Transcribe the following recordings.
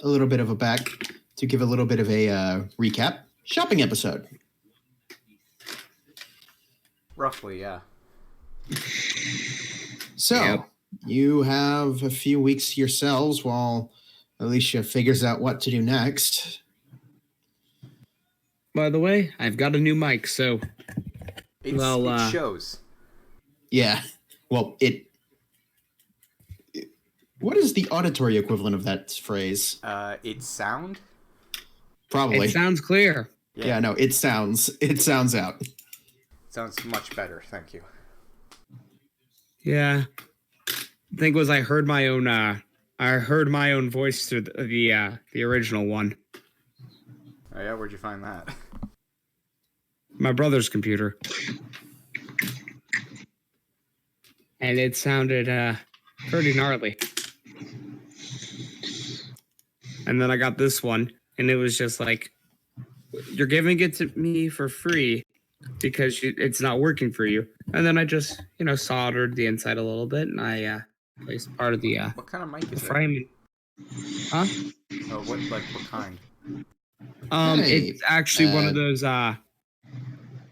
a little bit of a back to give a little bit of a recap. Shopping episode. Roughly, yeah. So, you have a few weeks yourselves while Alicia figures out what to do next. By the way, I've got a new mic, so... It shows. Yeah. Well, what is the auditory equivalent of that phrase? It's sound? Probably. It sounds clear. Yeah, no, it sounds out. Sounds much better, thank you. Yeah. The thing was, I heard my own voice through the original one. Oh yeah, where'd you find that? My brother's computer. And it sounded pretty gnarly. And then I got this one, and it was just like, you're giving it to me for free because it's not working for you. And then I just, soldered the inside a little bit, and I placed part of the what kind of mic is frame. Huh? Oh, what kind? It's actually one of those.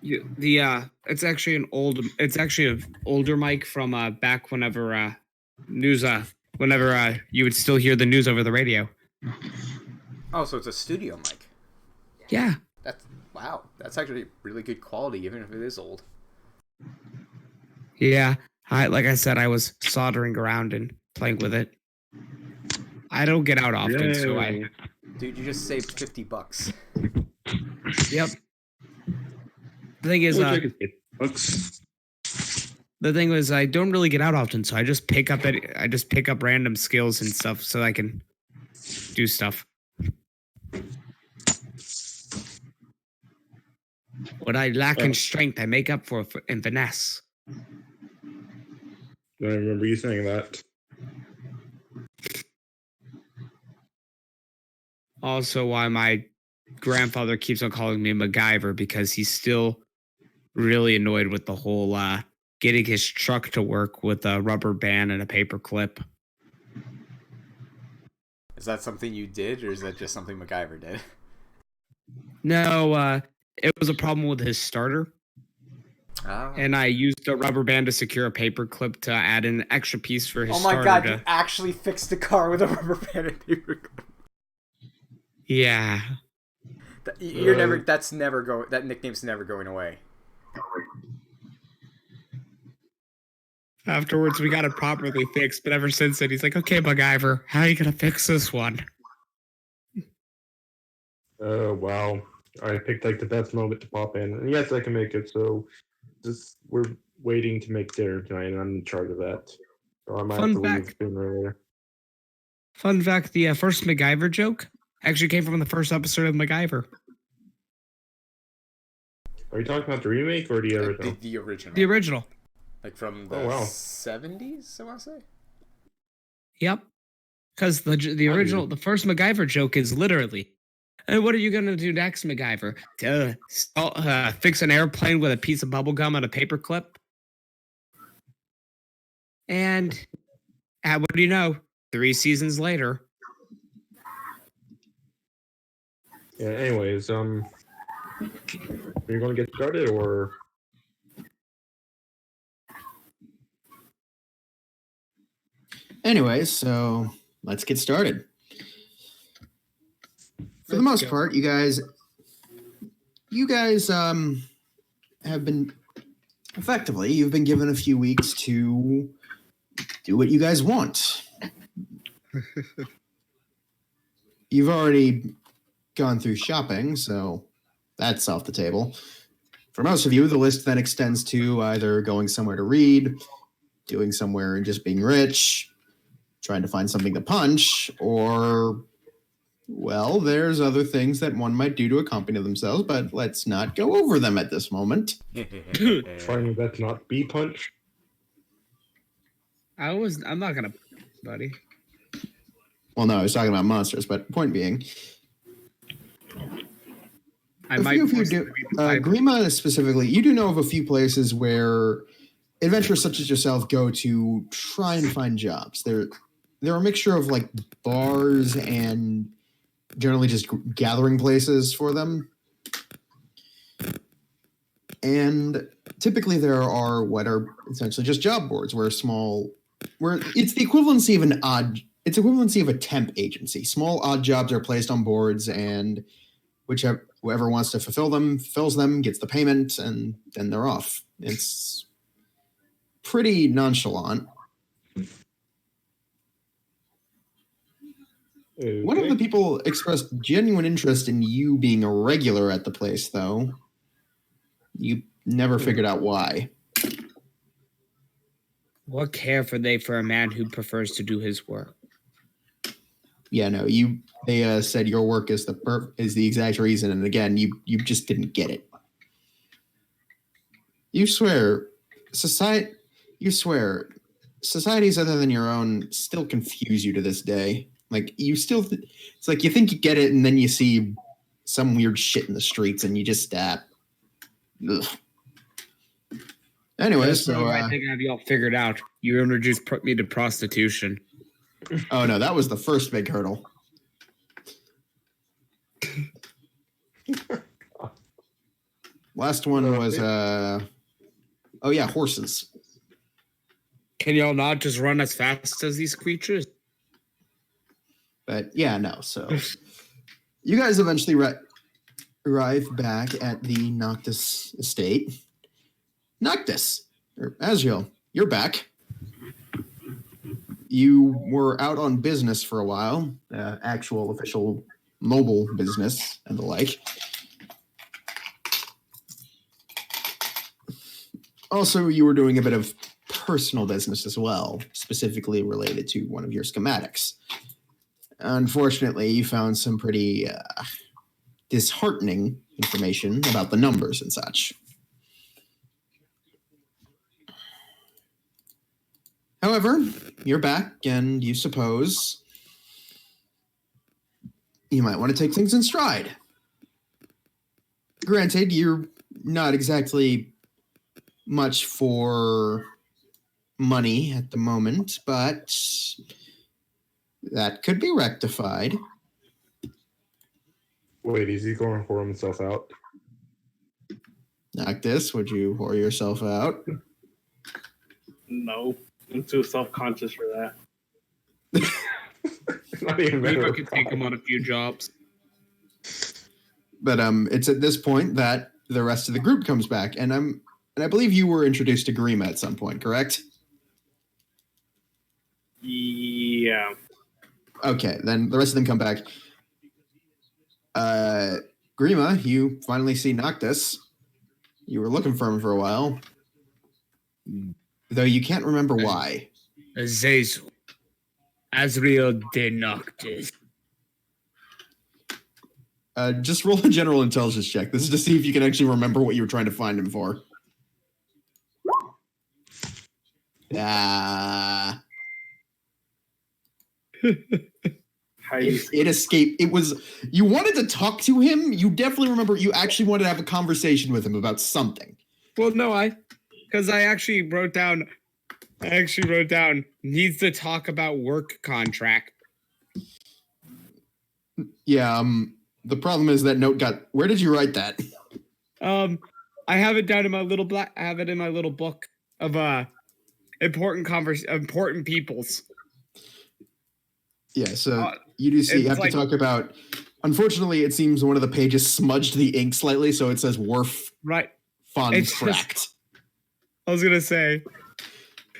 It's actually an older mic from back whenever news whenever you would still hear the news over the radio. Oh, so it's a studio mic. Yeah. That's actually really good quality, even if it is old. Yeah, like I said, I was soldering around and playing with it. I don't get out often, so I. Dude, you just saved $50. Yep. The thing is, the thing was, I don't really get out often, so I just pick up random skills and stuff so I can do stuff. What I lack in strength, I make up for in finesse. I remember you saying that. Also, why my grandfather keeps on calling me MacGyver, because he's still really annoyed with the whole getting his truck to work with a rubber band and a paper clip. Is that something you did, or is that just something MacGyver did? No, it was a problem with his starter. Oh. And I used a rubber band to secure a paper clip to add an extra piece for his starter. Oh my god, you actually fixed the car with a rubber band and paper clip. Yeah. That nickname's never going away. Afterwards, we got it properly fixed, but ever since then, he's like, okay, MacGyver, how are you going to fix this one? Oh, wow. I picked the best moment to pop in. And yes, I can make it, so we're waiting to make dinner tonight, and I'm in charge of that. So I might have to leave sooner or later. Fun fact, the first MacGyver joke actually came from the first episode of MacGyver. Are you talking about the remake or the original? The original. The original. Like from the 70s, I want to say? Yep. Because the original, the first MacGyver joke is literally, hey, what are you going to do next, MacGyver? Fix an airplane with a piece of bubble gum and a paper clip? And what do you know? 3 seasons later. Yeah, anyways, are you going to get started, or? Anyways, so let's get started. For the most part, you guys have been effectively, you've been given a few weeks to do what you guys want. You've already gone through shopping, so that's off the table. For most of you, the list then extends to either going somewhere to read, doing somewhere and just being rich, trying to find something to punch, or, well, there's other things that one might do to accompany themselves, but let's not go over them at this moment. Trying that not be punch. I'm not gonna, buddy. Well, no, I was talking about monsters, but point being, Grima specifically, you do know of a few places where adventurers such as yourself go to try and find jobs. They're a mixture of like bars and generally just gathering places for them. And typically there are what are essentially just job boards where it's the equivalency of a temp agency. Small odd jobs are placed on boards, and whoever wants to fulfill them, fills them, gets the payment, and then they're off. It's pretty nonchalant. Okay. One of the people expressed genuine interest in you being a regular at the place, though. You never figured out why. What care for they for a man who prefers to do his work? Yeah, no, they said your work is the exact reason, and again, you just didn't get it. You swear societies other than your own still confuse you to this day. Like it's like you think you get it, and then you see some weird shit in the streets, and you just ugh. Anyways, so I think I have y'all figured out. You introduced me to prostitution. oh no, that was the first big hurdle. Last one was horses. Can y'all not just run as fast as these creatures? But yeah, no. So you guys eventually arrive back at the Noctis estate. Noctis, or Azrael, you're back. You were out on business for a while, actual official mobile business and the like. Also, you were doing a bit of personal business as well, specifically related to one of your schematics. Unfortunately, you found some pretty disheartening information about the numbers and such. However, you're back, and you suppose you might want to take things in stride. Granted, you're not exactly much for money at the moment, but that could be rectified. Wait, is he going to whore himself out? Noctis, would you whore yourself out? No, I'm too self-conscious for that. Not even Maybe I better. could take him on a few jobs. But it's at this point that the rest of the group comes back, and I believe you were introduced to Grima at some point, correct? Yeah. Okay, then the rest of them come back. Grima, you finally see Noctis. You were looking for him for a while, though you can't remember why. Azazel. Azrael de Noctis. Just roll a general intelligence check. This is to see if you can actually remember what you were trying to find him for. It escaped. It was, you wanted to talk to him. You definitely remember you actually wanted to have a conversation with him about something. Well, no, I actually wrote down needs to talk about work contract. Yeah, the problem is that note where did you write that? I have it down in my little I have it in my little book of important peoples. Yeah, so you do see you have to talk about, unfortunately it seems one of the pages smudged the ink slightly, so it says Worf Right. Fun It's Fract. I was gonna say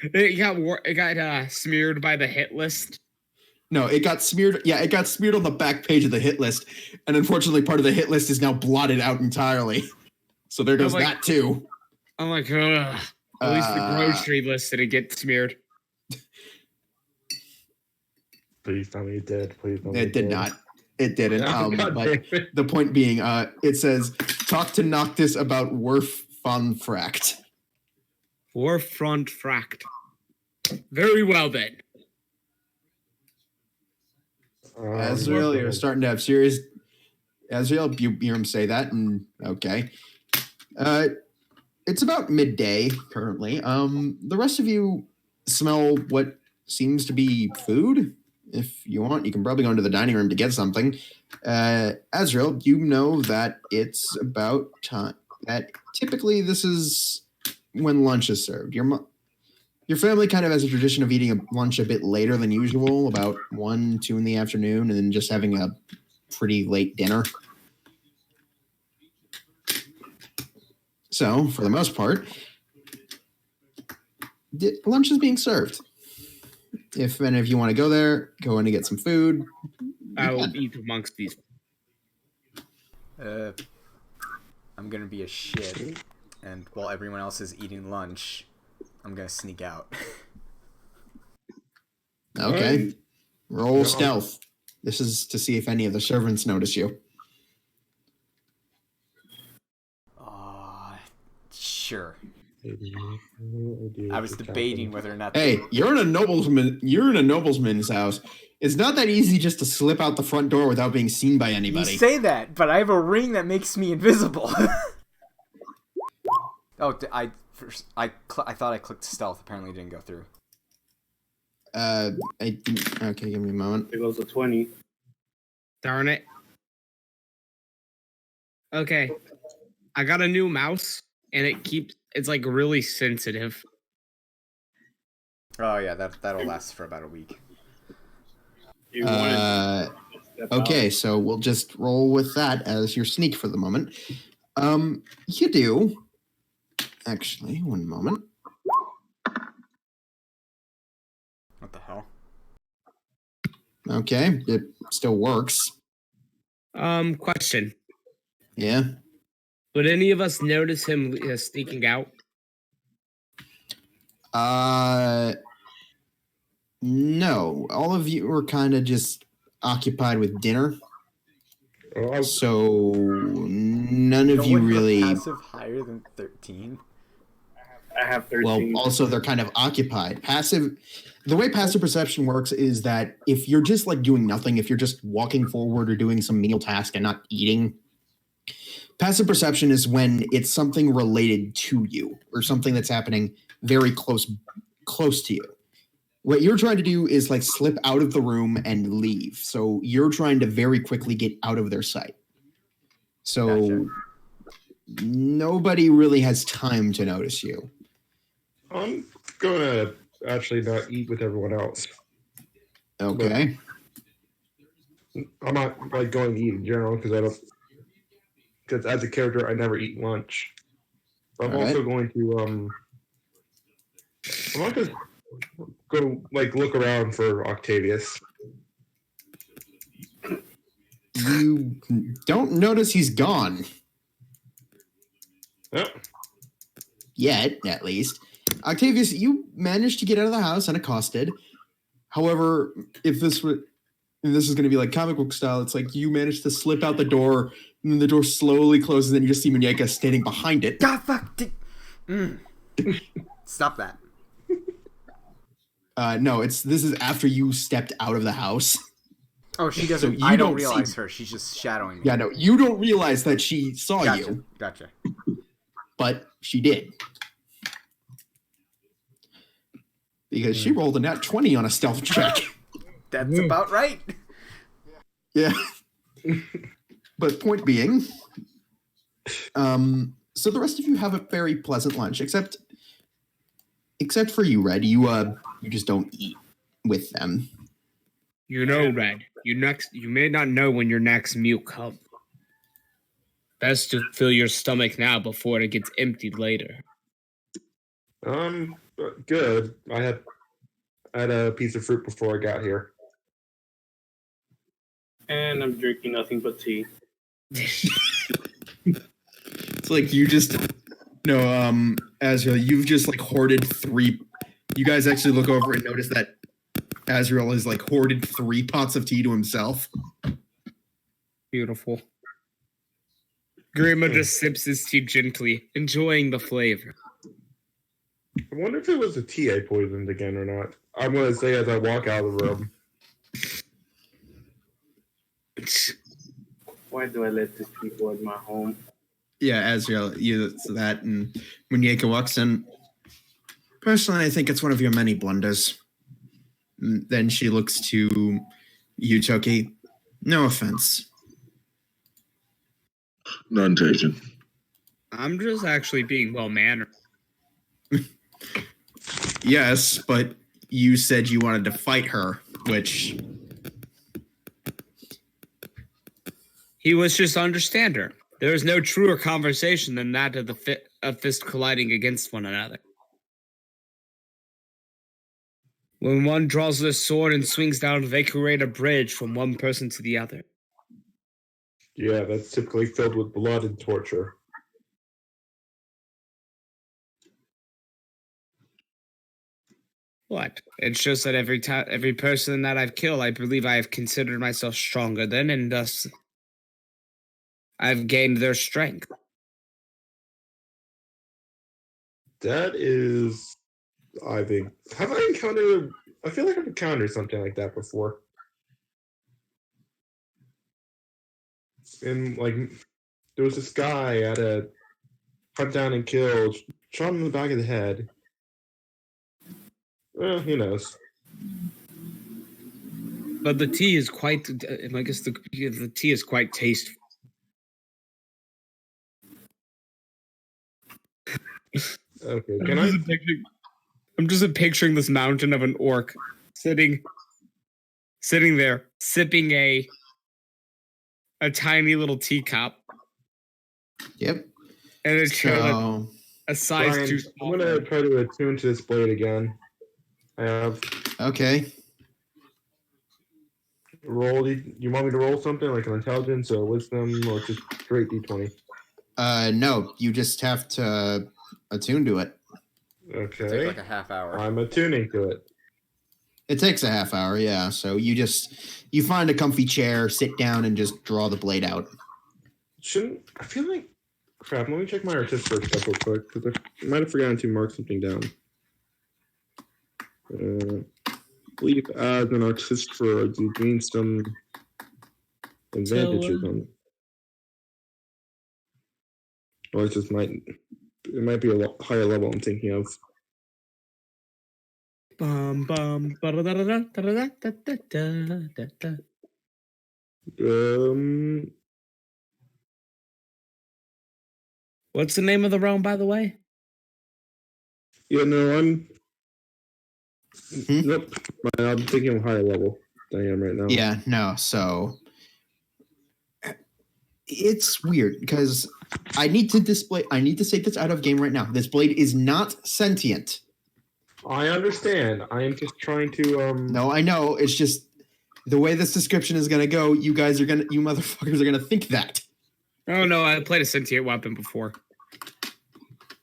it got smeared by the hit list. No, it got smeared. Yeah, it got smeared on the back page of the hit list, and unfortunately, part of the hit list is now blotted out entirely. So there goes that too. I'm like, ugh. At least the grocery list didn't get smeared. Please tell me it did. Please tell me It did not. It didn't. Oh, God But damn it. the point being, it says, talk to Noctis about Worf Fun Fract. Warfront fract. Very well then. Azrael, you're starting to have serious. Azrael, you hear him say that, and okay. It's about midday currently. The rest of you smell what seems to be food. if you want, you can probably go into the dining room to get something. Azrael, you know that it's about time. That typically this is when lunch is served. Your family kind of has a tradition of eating lunch a bit later than usual, about 1, 2 in the afternoon, and then just having a pretty late dinner. So, for the most part, lunch is being served. If any of you want to go there, go in and get some food. I will eat amongst these. I'm gonna be a shit, and while everyone else is eating lunch, I'm gonna sneak out. Okay. Roll stealth. This is to see if any of the servants notice you. Sure. I was debating whether or not. Hey, you're in a nobleman's house. It's not that easy just to slip out the front door without being seen by anybody. You say that, but I have a ring that makes me invisible. Oh, I thought I clicked stealth. Apparently, it didn't go through. I didn't. Okay, give me a moment. There goes a 20. Darn it. Okay. I got a new mouse, and it's like really sensitive. Oh yeah, that'll last for about a week. You wanted to step Okay, out. so we'll just roll with that as your sneak for the moment. You do. Actually, one moment. What the hell? Okay, it still works. Question. Yeah. Would any of us notice him sneaking out? No. All of you were kind of just occupied with dinner. So none of you really. Passive higher than 13. I have 13. Well, also they're kind of occupied. The way passive perception works is that if you're just like doing nothing, if you're just walking forward or doing some menial task and not eating, passive perception is when it's something related to you or something that's happening very close to you. What you're trying to do is like slip out of the room and leave. So you're trying to very quickly get out of their sight. So Gotcha. Nobody really has time to notice you. I'm gonna actually not eat with everyone else. Okay. I'm not like going to eat in general because as a character I never eat lunch. I'm All right. also going to I'm not gonna go like look around for Octavius. You don't notice he's gone. Oh. Yet, at least. Octavius, you managed to get out of the house unaccosted. However, if this is going to be like comic book style, it's like you managed to slip out the door, and then the door slowly closes, and you just see Muñeca standing behind it. God, fuck. Stop that. No, this is after you stepped out of the house. Oh, she doesn't. So I you don't don't realize see- her. She's just shadowing me. Yeah, no, you don't realize that she saw you, Gotcha. but she did. Because she rolled a nat 20 on a stealth check. That's about right. Yeah. But point being, so the rest of you have a very pleasant lunch, except for you, Red. You just don't eat with them. You know, Red. You may not know when your next meal comes. Best to fill your stomach now before it gets emptied later. Good. I had a piece of fruit before I got here. And I'm drinking nothing but tea. It's like you just Azrael, you've just like hoarded 3. You guys actually look over and notice that Azrael has like hoarded 3 pots of tea to himself. Beautiful. Grima just sips his tea gently, enjoying the flavor. I wonder if it was the tea I poisoned again or not. I'm gonna say as I walk out of the room. Why do I let these people in my home? Yeah, Azrael, so that, and when Muñeca walks in, personally, I think it's one of your many blunders. Then she looks to you, Toki. No offense. None taken. I'm just actually being well mannered. Yes, but you said you wanted to fight her, which He was just understand her. There is no truer conversation than that of a fist colliding against one another. When one draws their sword and swings down, they create a bridge from one person to the other. Yeah, that's typically filled with blood and torture. What? It's just that every person that I've killed, I believe I have considered myself stronger than, and thus I've gained their strength. That is, I think. Have I encountered? I feel like I've encountered something like that before. And like, there was this guy at a hunt down and killed, shot him in the back of the head. Well, who knows? But the tea is quite. I guess the tea is quite tasteful. Okay, can I? I'm just picturing this mountain of an orc sitting there, sipping a tiny little teacup, yep. and a chair So a size Brian, too I'm small. gonna try to attune to this blade again. I have okay. roll. You want me to roll something like an intelligence or wisdom or just straight d20? No, you just have to attune to it. Take Okay, like a half hour. I'm attuning to it. It takes a half hour, yeah. So you find a comfy chair, sit down, and just draw the blade out. Shouldn't I feel like crap? Let me check my artificer stuff real quick because I might have forgotten to mark something down. Believe as an artificer, you gain some advantages on it. Or it just might. It might be a higher level I'm thinking of. Bum bum ba-da-da-da-da-da-da-da-da-da. What's the name of the realm, by the way? Yeah, no, I'm. Hmm? Nope. I'm thinking of a higher level than I am right now. Yeah, no. So it's weird because I need to say this out of game right now. This blade is not sentient. I understand. I am just trying to. No, I know. It's just the way this description is gonna go. You motherfuckers are gonna think that. Oh no, I played a sentient weapon before.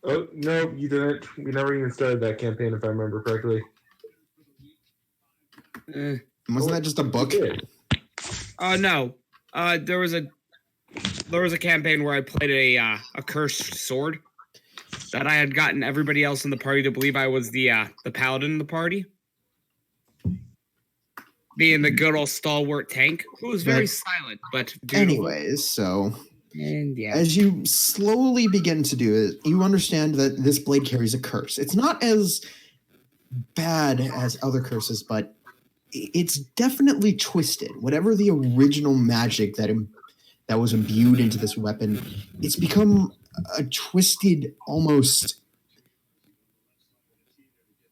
Oh no, you didn't. We never even started that campaign, if I remember correctly. Wasn't that just a book? We did. No. There was a campaign where I played a cursed sword that I had gotten everybody else in the party to believe I was the paladin in the party, being the good old stalwart tank who was very silent but beautiful. Anyways, so And yeah, as you slowly begin to do it, you understand that this blade carries a curse. It's not as bad as other curses, but it's definitely twisted. Whatever the original magic that was imbued into this weapon, it's become a twisted, almost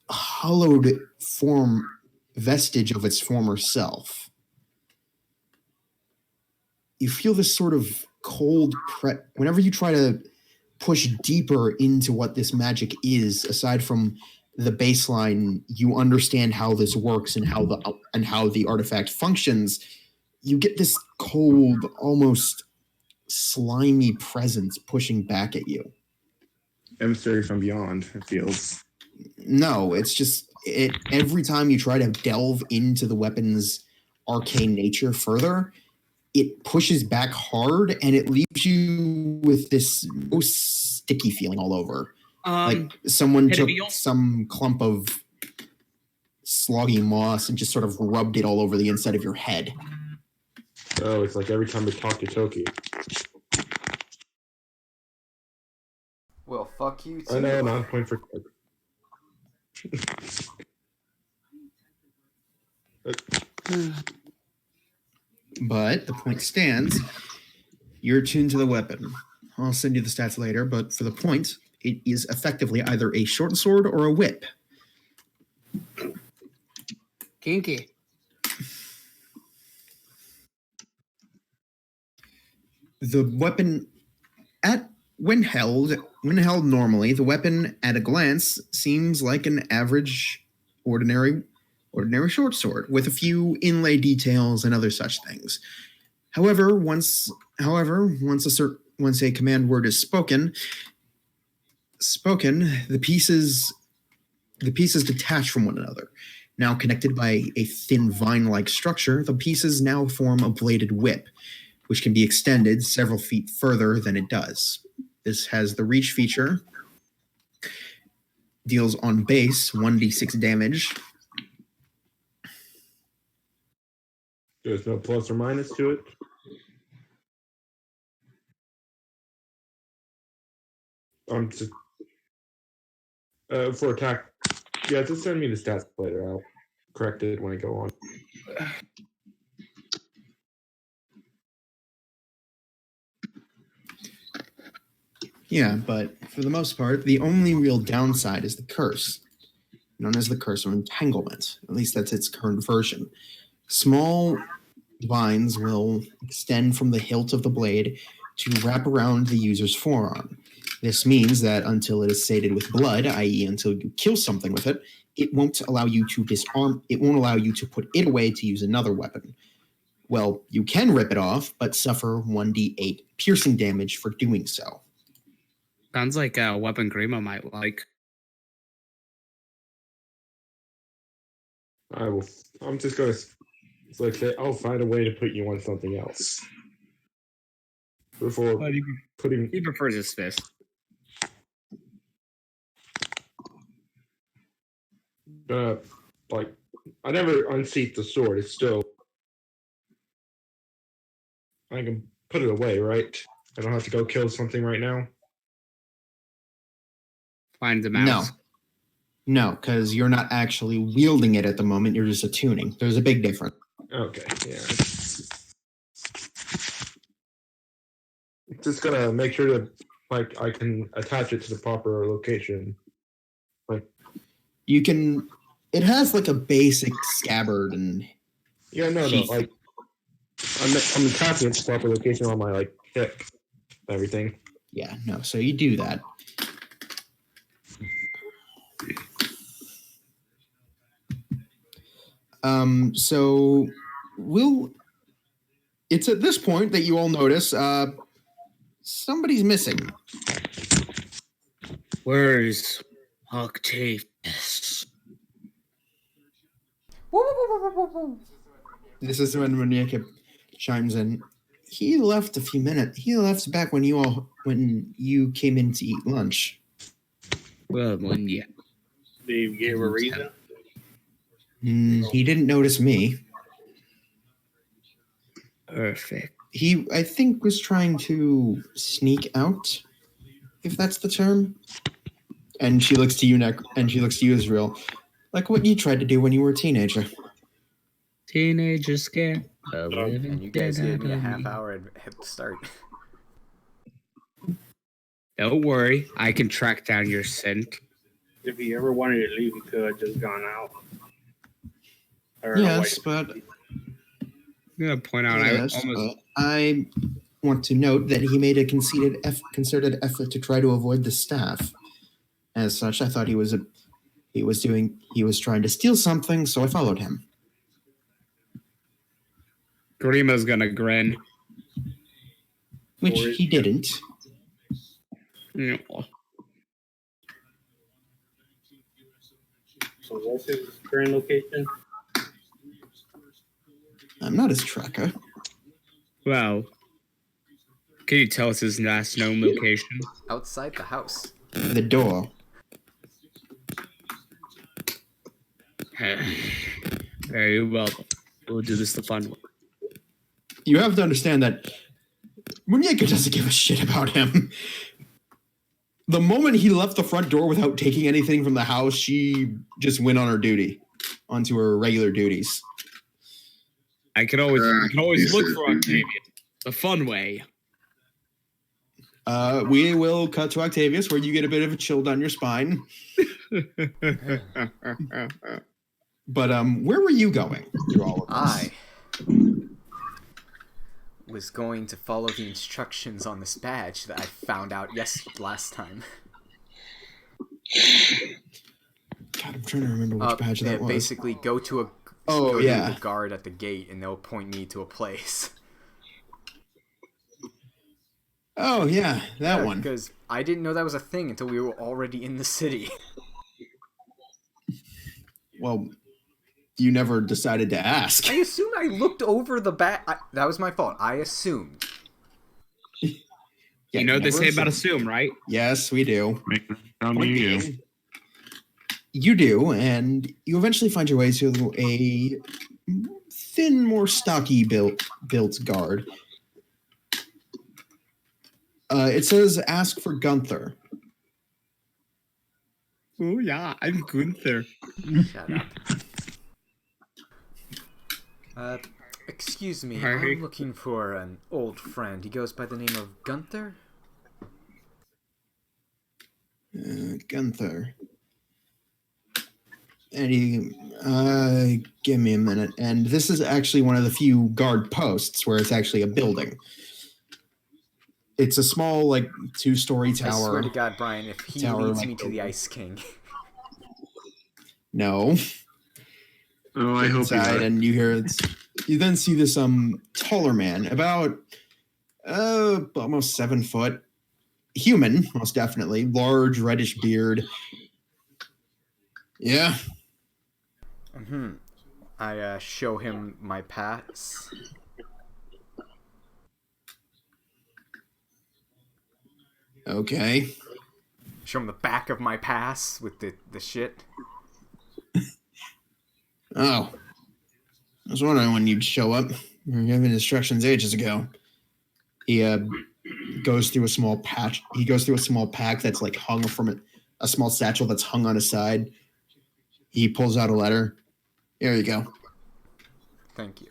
hollowed form, vestige of its former self. You feel this sort of cold whenever you try to push deeper into what this magic is, aside from the baseline, you understand how this works and how the artifact functions. You get this cold, almost slimy presence pushing back at you. Emissary from beyond, it feels. No, it's just every time you try to delve into the weapon's arcane nature further, it pushes back hard and it leaves you with this sticky feeling all over. Like someone took some clump of sloggy moss and just sort of rubbed it all over the inside of your head. Oh, it's like every time we talk to Toki. Well, fuck you too. I know, not point for. But the point stands. You're tuned to the weapon. I'll send you the stats later, but for the point, it is effectively either a short sword or a whip. Kinky. The weapon when held normally, the weapon at a glance seems like an average ordinary short sword with a few inlay details and other such things. However, once a command word is spoken, the pieces detach from one another. Now connected by a thin vine-like structure, the pieces now form a bladed whip, which can be extended several feet further than it does. This has the reach feature, deals on base 1d6 damage. There's no plus or minus to it. Just for attack. Yeah, just send me the stats later. I'll correct it when I go on. Yeah, but for the most part, the only real downside is the curse, known as the Curse of Entanglement. At least that's its current version. Small vines will extend from the hilt of the blade to wrap around the user's forearm. This means that until it is sated with blood, i.e. until you kill something with it, it won't allow you to disarm, it won't allow you to put it away to use another weapon. Well, you can rip it off, but suffer 1d8 piercing damage for doing so. Sounds like a weapon Grima might like. I'm just gonna say I'll find a way to put you on something else before putting. He prefers his fist. Like I never unseat the sword. It's still. I can put it away, right? I don't have to go kill something right now. Find the mouse. No, because you're not actually wielding it at the moment. You're just attuning. There's a big difference. Okay, yeah. Just gotta make sure that I can attach it to the proper location. You can. It has like a basic scabbard and. Yeah, no. Like I'm attaching it to the proper location on my hip, and everything. Yeah, no. So you do that. So it's at this point that you all notice somebody's missing. Where's Octavius? This is when Jacob chimes in. He left a few minutes. He left back when you came in to eat lunch. Well, yeah. They gave a reason. He didn't notice me. Perfect. He, I think, was trying to sneak out, if that's the term. And she looks to you, Israel, like what you tried to do when you were a teenager. Teenager scare. And you guys gave me a half hour head start. Don't worry, I can track down your scent. If he ever wanted to leave, he could have just gone out. Yes, but I'm gonna point out I want to note that he made a concerted effort to try to avoid the staff. As such, I thought he was trying to steal something, so I followed him. Grima's gonna grin. Which he didn't. No. So what's his current location? I'm not his tracker. Well, can you tell us his last known location? Outside the house. The door. Very well. We'll do this the fun way. You have to understand that Muñeca doesn't give a shit about him. The moment he left the front door without taking anything from the house, she just went on her duty, onto her regular duties. I can always look for Octavius. The fun way. We will cut to Octavius, where you get a bit of a chill down your spine. But where were you going through all of this? I was going to follow the instructions on this badge that I found out last time. God, I'm trying to remember which badge that was. Basically, go to the guard at the gate, and they'll point me to a place. Oh yeah, that one. Because I didn't know that was a thing until we were already in the city. Well, you never decided to ask. I assumed I looked over the back. That was my fault. I assumed. Yeah, you know what they say about assume, right? Yes, we do. You. You do, and you eventually find your way to a thin, more stocky built guard. It says, "Ask for Gunther." Oh yeah, I'm Gunther. Shut up. Excuse me, Hi. I'm looking for an old friend. He goes by the name of Gunther? Gunther. And give me a minute. And this is actually one of the few guard posts where it's actually a building. It's a small, like, 2-story tower. I swear to God, Brian, if he leads me to the Ice King. No. Oh, I hope Inside, and you hear it's. You then see this taller man, about almost 7 foot, human, most definitely, large reddish beard. Yeah. I show him my pass. Okay. Show him the back of my pass with the shit. Oh. I was wondering when you'd show up. You were given instructions ages ago. He goes through a small patch. He goes through a small pack that's like hung from a small satchel that's hung on his side. He pulls out a letter. There you go. Thank you.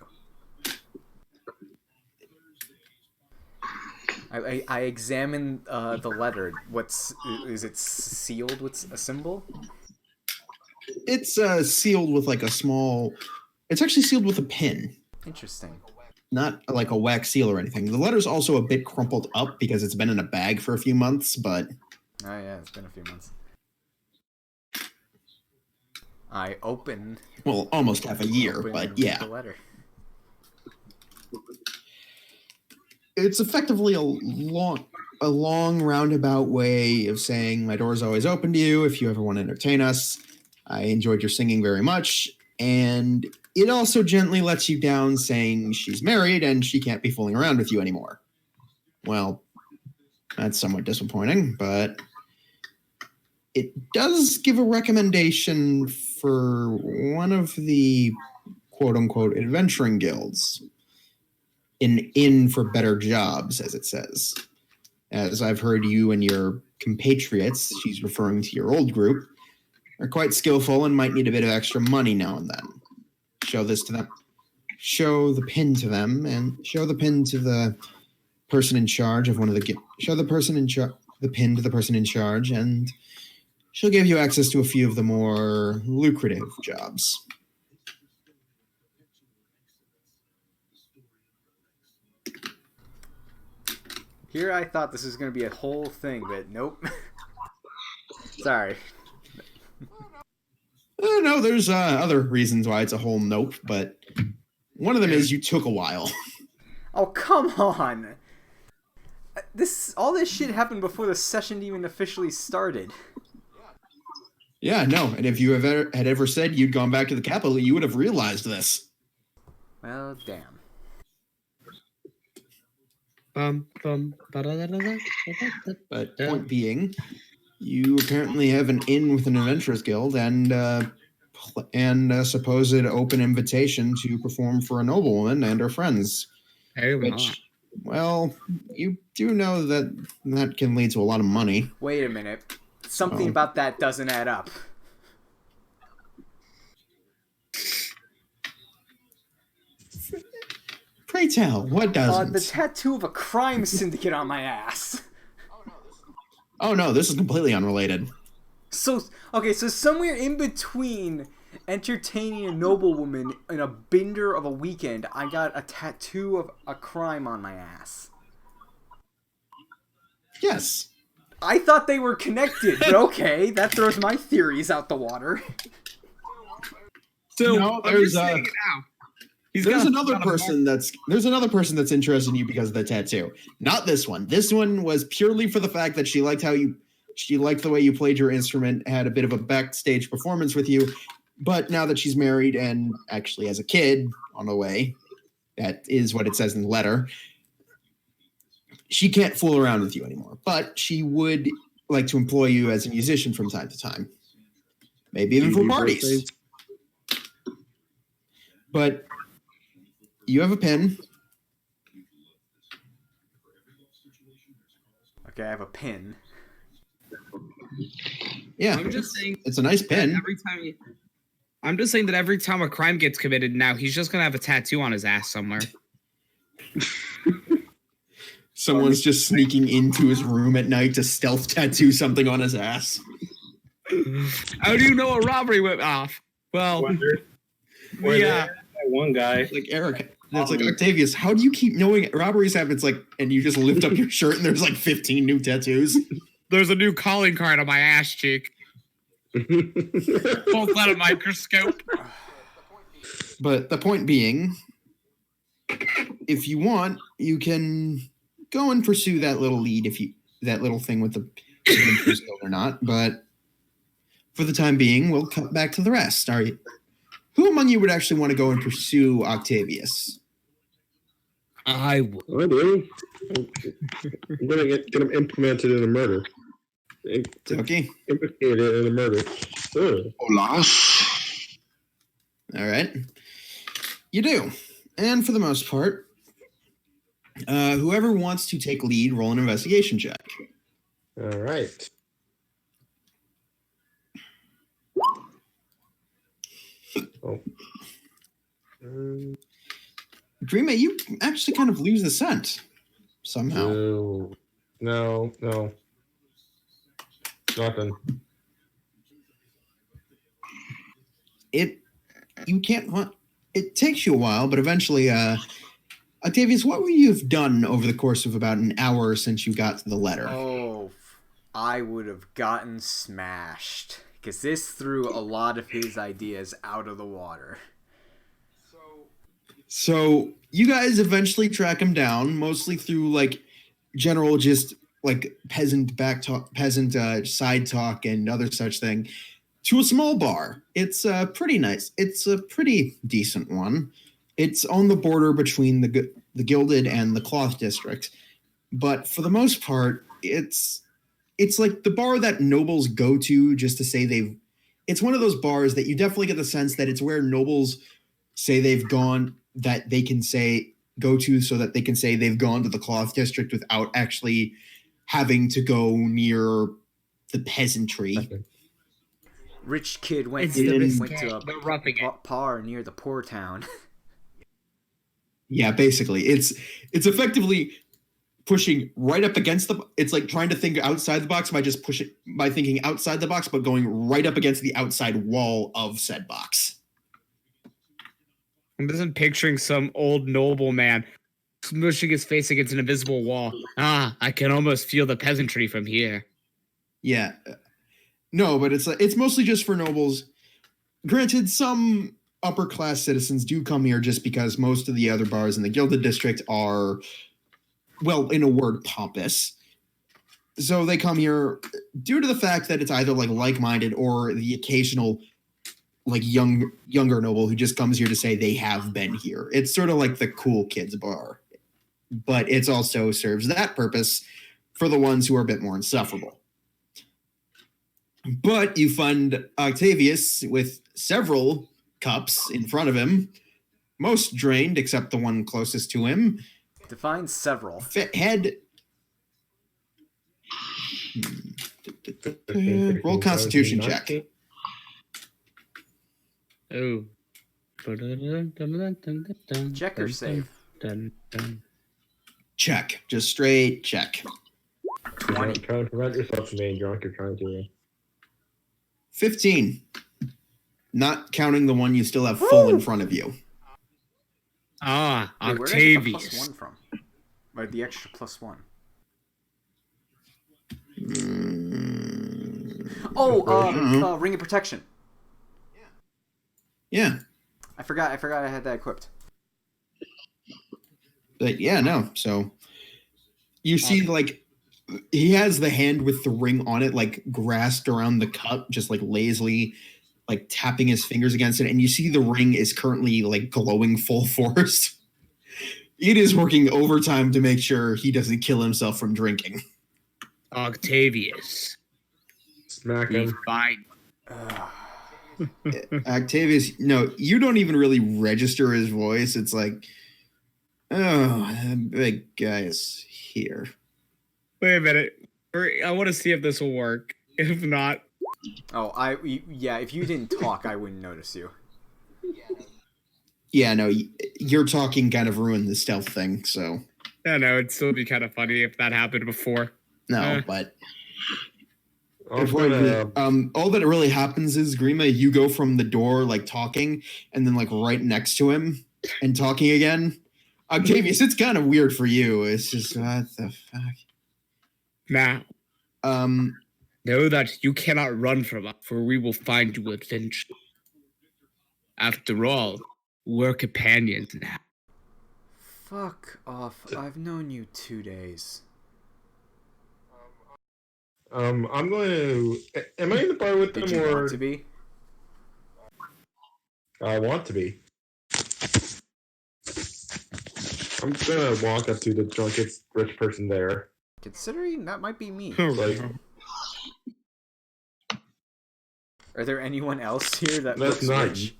I examine the letter. Is it sealed with a symbol? It's sealed with like a small. It's actually sealed with a pin, Interesting. not like a wax seal or anything. The letter's also a bit crumpled up because it's been in a bag for a few months, but. Oh yeah, it's been a few months. I open. Well, almost half a year, open but and read yeah. The letter. It's effectively a long roundabout way of saying my door is always open to you if you ever want to entertain us. I enjoyed your singing very much, and it also gently lets you down saying she's married and she can't be fooling around with you anymore. Well, that's somewhat disappointing, but it does give a recommendation for one of the quote-unquote adventuring guilds. An inn for better jobs, as it says. As I've heard you and your compatriots, she's referring to your old group, are quite skillful and might need a bit of extra money now and then. Show this to them. Show the pin to them, and show the pin to the person in charge of one of the. Show the person in charge the pin to the person in charge, and she'll give you access to a few of the more lucrative jobs. Here I thought this was going to be a whole thing, but nope. Sorry. No, there's other reasons why it's a whole nope, but one of them is you took a while. Oh, come on! All this shit happened before the session even officially started. Yeah, no, and if you had ever said you'd gone back to the capital, you would have realized this. Well, damn. But point being, you apparently have an inn with an adventurers guild and a supposed open invitation to perform for a noblewoman and her friends. Which, well, you do know that can lead to a lot of money. Wait a minute. Something about that doesn't add up. Pray tell, what doesn't? The tattoo of a crime syndicate on my ass. Oh no, this is completely unrelated. So somewhere in between entertaining a noblewoman in a bender of a weekend, I got a tattoo of a crime on my ass. Yes. I thought they were connected, but okay, that throws my theories out the water. So No, I'm there's just saying it now. there's another person that's interested in you because of the tattoo. Not this one. This one was purely for the fact that she liked the way you played your instrument, had a bit of a backstage performance with you. But now that she's married and actually has a kid on the way, that is what it says in the letter. She can't fool around with you anymore, but she would like to employ you as a musician from time to time. Maybe even for parties. But you have a pin. Okay, I have a pin. Yeah, I'm just saying it's a nice pin. I'm just saying that every time a crime gets committed now, he's just gonna have a tattoo on his ass somewhere. Someone's just sneaking into his room at night to stealth tattoo something on his ass. How do you know a robbery went off? Well, That one guy. Like Eric, it's like Octavius. How do you keep knowing robberies happen? It's like, and you just lift up your shirt and there's like 15 new tattoos. there's a new calling card on my ass cheek. Both at a microscope. But the point being, if you want, you can go and pursue that little lead that little thing with the Adventures Guild or not. But for the time being, we'll cut back to the rest. Who among you would actually want to go and pursue Octavius? I would. I do. I'm gonna get him implemented in a murder. Okay. Implicated in a murder. Ugh. Olas. All right. You do. And for the most part, whoever wants to take lead, roll an investigation check. All right. Oh. Dreammate, you actually kind of lose the scent somehow. No. Nothing. It takes you a while, but eventually, Octavius, what would you have done over the course of about an hour since you got the letter? Oh, I would have gotten smashed. Because this threw a lot of his ideas out of the water. So you guys eventually track him down, mostly through like general just like peasant side talk and other such thing, to a small bar. It's pretty nice. It's a pretty decent one. It's on the border between the Gilded and the Cloth District, but for the most part, it's like the bar that nobles go to just to say it's one of those bars that you definitely get the sense that it's where nobles say they've gone, that they can go to so that they can say they've gone to the Cloth District without actually having to go near the peasantry. Rich kid went It's to the roughing it. a bar near the poor town. Yeah, basically. It's effectively pushing right up against it's like trying to think outside the box by thinking outside the box, but going right up against the outside wall of said box. I'm just picturing some old noble man smushing his face against an invisible wall. I can almost feel the peasantry from here. Yeah. No, but it's mostly just for nobles. Granted, some upper class citizens do come here just because most of the other bars in the Gilded District are, well, in a word, pompous. So they come here due to the fact that it's either like-minded or the occasional like younger noble who just comes here to say they have been here. It's sort of like the cool kids bar, but it also serves that purpose for the ones who are a bit more insufferable. But you find Octavius with several cups in front of him, most drained except the one closest to him. Define several. Head. Roll Constitution check. Oh. Check or save? Dun, dun. Check. Just straight check. You're trying to prevent yourself from being drunk. You're trying to. 15. Not counting the one you still have full in front of you. Ah, Wait, where did I get the Octavius. +1 from? Or the extra +1? Ring of Protection. Yeah. I forgot I had that equipped. But yeah, no. So you see, like, he has the hand with the ring on it, like, grasped around the cup, just, like, lazily, like, tapping his fingers against it. And you see the ring is currently, like, glowing full force. It is working overtime to make sure he doesn't kill himself from drinking. Octavius. Smack Be him. fine. Octavius, no, you don't even really register his voice. It's like, oh, that big guy is here. Wait a minute. I want to see if this will work. If not, Yeah, if you didn't talk, I wouldn't notice you. Yeah, no, your talking kind of ruined the stealth thing, so. I know it'd still be kind of funny if that happened before. No, but I'm gonna, all that really happens is, Grima, you go from the door, like, talking, and then, like, right next to him, and talking again. Octavius, it's kind of weird for you. It's just, what the fuck? Now, know that you cannot run from us, for we will find you eventually. After all, we're companions now. Fuck off. I've known you 2 days. I'm going to. Am I in the bar with Did them you or? want to be? I want to be. I'm gonna walk up to the drunkest rich person there. Considering that might be me. Like, Are there anyone else here that That's looks not rich?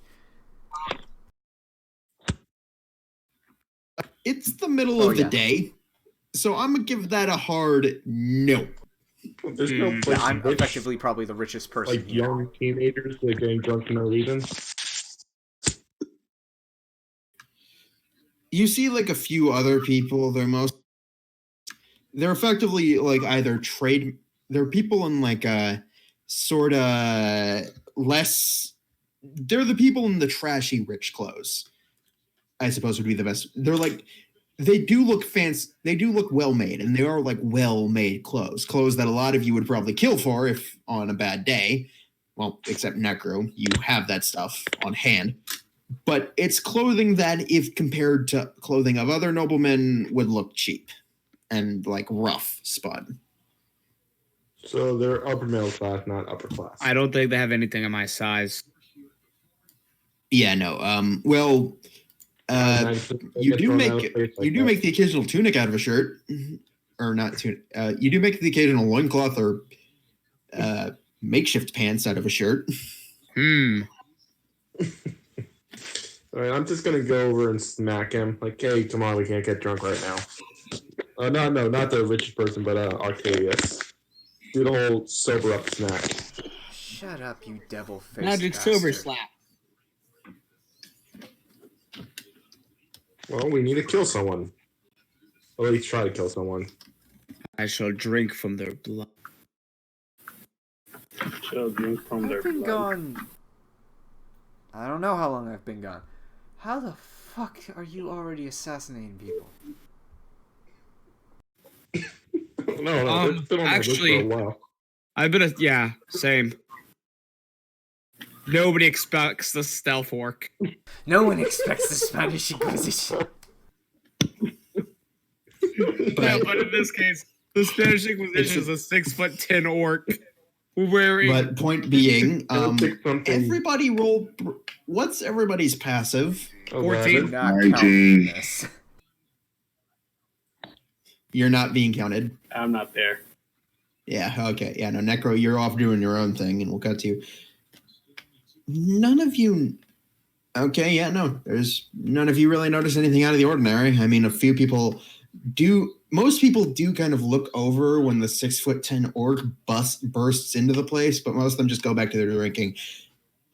It's the middle of the day, so I'm going to give that a hard no. there's no place Yeah, I'm rich, effectively probably the richest person like here. young teenagers that getting drunk for no reason. You see, like, a few other people. They're effectively, like, either they're people in, like, a sort of less. They're the people in the trashy rich clothes, I suppose would be the best. They're like, they do look fancy. They do look well made, and they are, like, well made clothes that a lot of you would probably kill for if on a bad day. Well, except Necro, you have that stuff on hand. But it's clothing that, if compared to clothing of other noblemen, would look cheap and, like, rough spun. So they're upper middle class, not upper class. I don't think they have anything of my size. Yeah, no. Well, you do make the occasional tunic out of a shirt, or not tunic. You do make the occasional loincloth or makeshift pants out of a shirt. All right, I'm just gonna go over and smack him. Like, hey, come on, we can't get drunk right now. No, not the richest person, but Octavius. Do the whole sober up smack. Shut up, you devil-faced Magic bastard. silver slap. Well, we need to kill someone. Or at least try to kill someone. I shall drink from their blood. Shall drink from their I've been blood. gone. I don't know how long I've been gone. How the fuck are you already assassinating people? No, it's been on my list actually- for a while. I've been same. Nobody expects the stealth work. No one expects the Spanish Inquisition. But in this case, the Spanish Inquisition is a 6'10" orc wearing. But point being, It'll pick something. everybody roll. What's everybody's passive? 14. Not 19. counting this. You're not being counted. I'm not there. Yeah, okay. Yeah, no, Necro, you're off doing your own thing, and we'll cut to you. None of you... Okay, yeah, no. There's none of you really notice anything out of the ordinary. I mean, a few people do... Most people do kind of look over when the 6'10" orc bursts into the place, but most of them just go back to their drinking.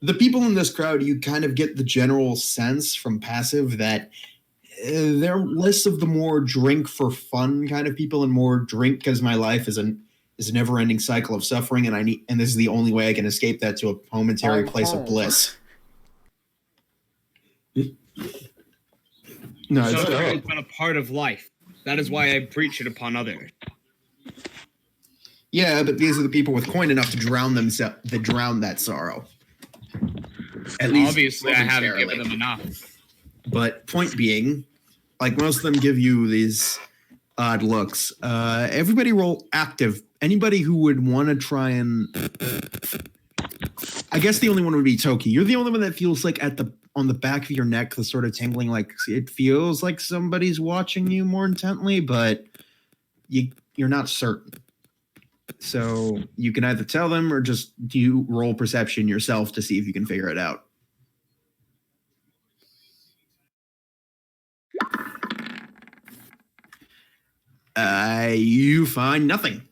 The people in this crowd, you kind of get the general sense from passive that they're less of the more drink for fun kind of people and more drink because my life is a never-ending cycle of suffering, and this is the only way I can escape that to a momentary I'm place of home. bliss. No, it's Suffering has been a part of life. That is why I preach it upon others. yeah, but these are the people with coin enough to drown that sorrow. At least Obviously, I haven't momentarily. given them enough. But point being, like most of them give you these odd looks. Everybody roll active. Anybody who would want to try and, I guess the only one would be Toki. You're the only one that feels like on the back of your neck, the sort of tingling, like it feels like somebody's watching you more intently, but you're not certain. So you can either tell them or just you roll perception yourself to see if you can figure it out. You find nothing.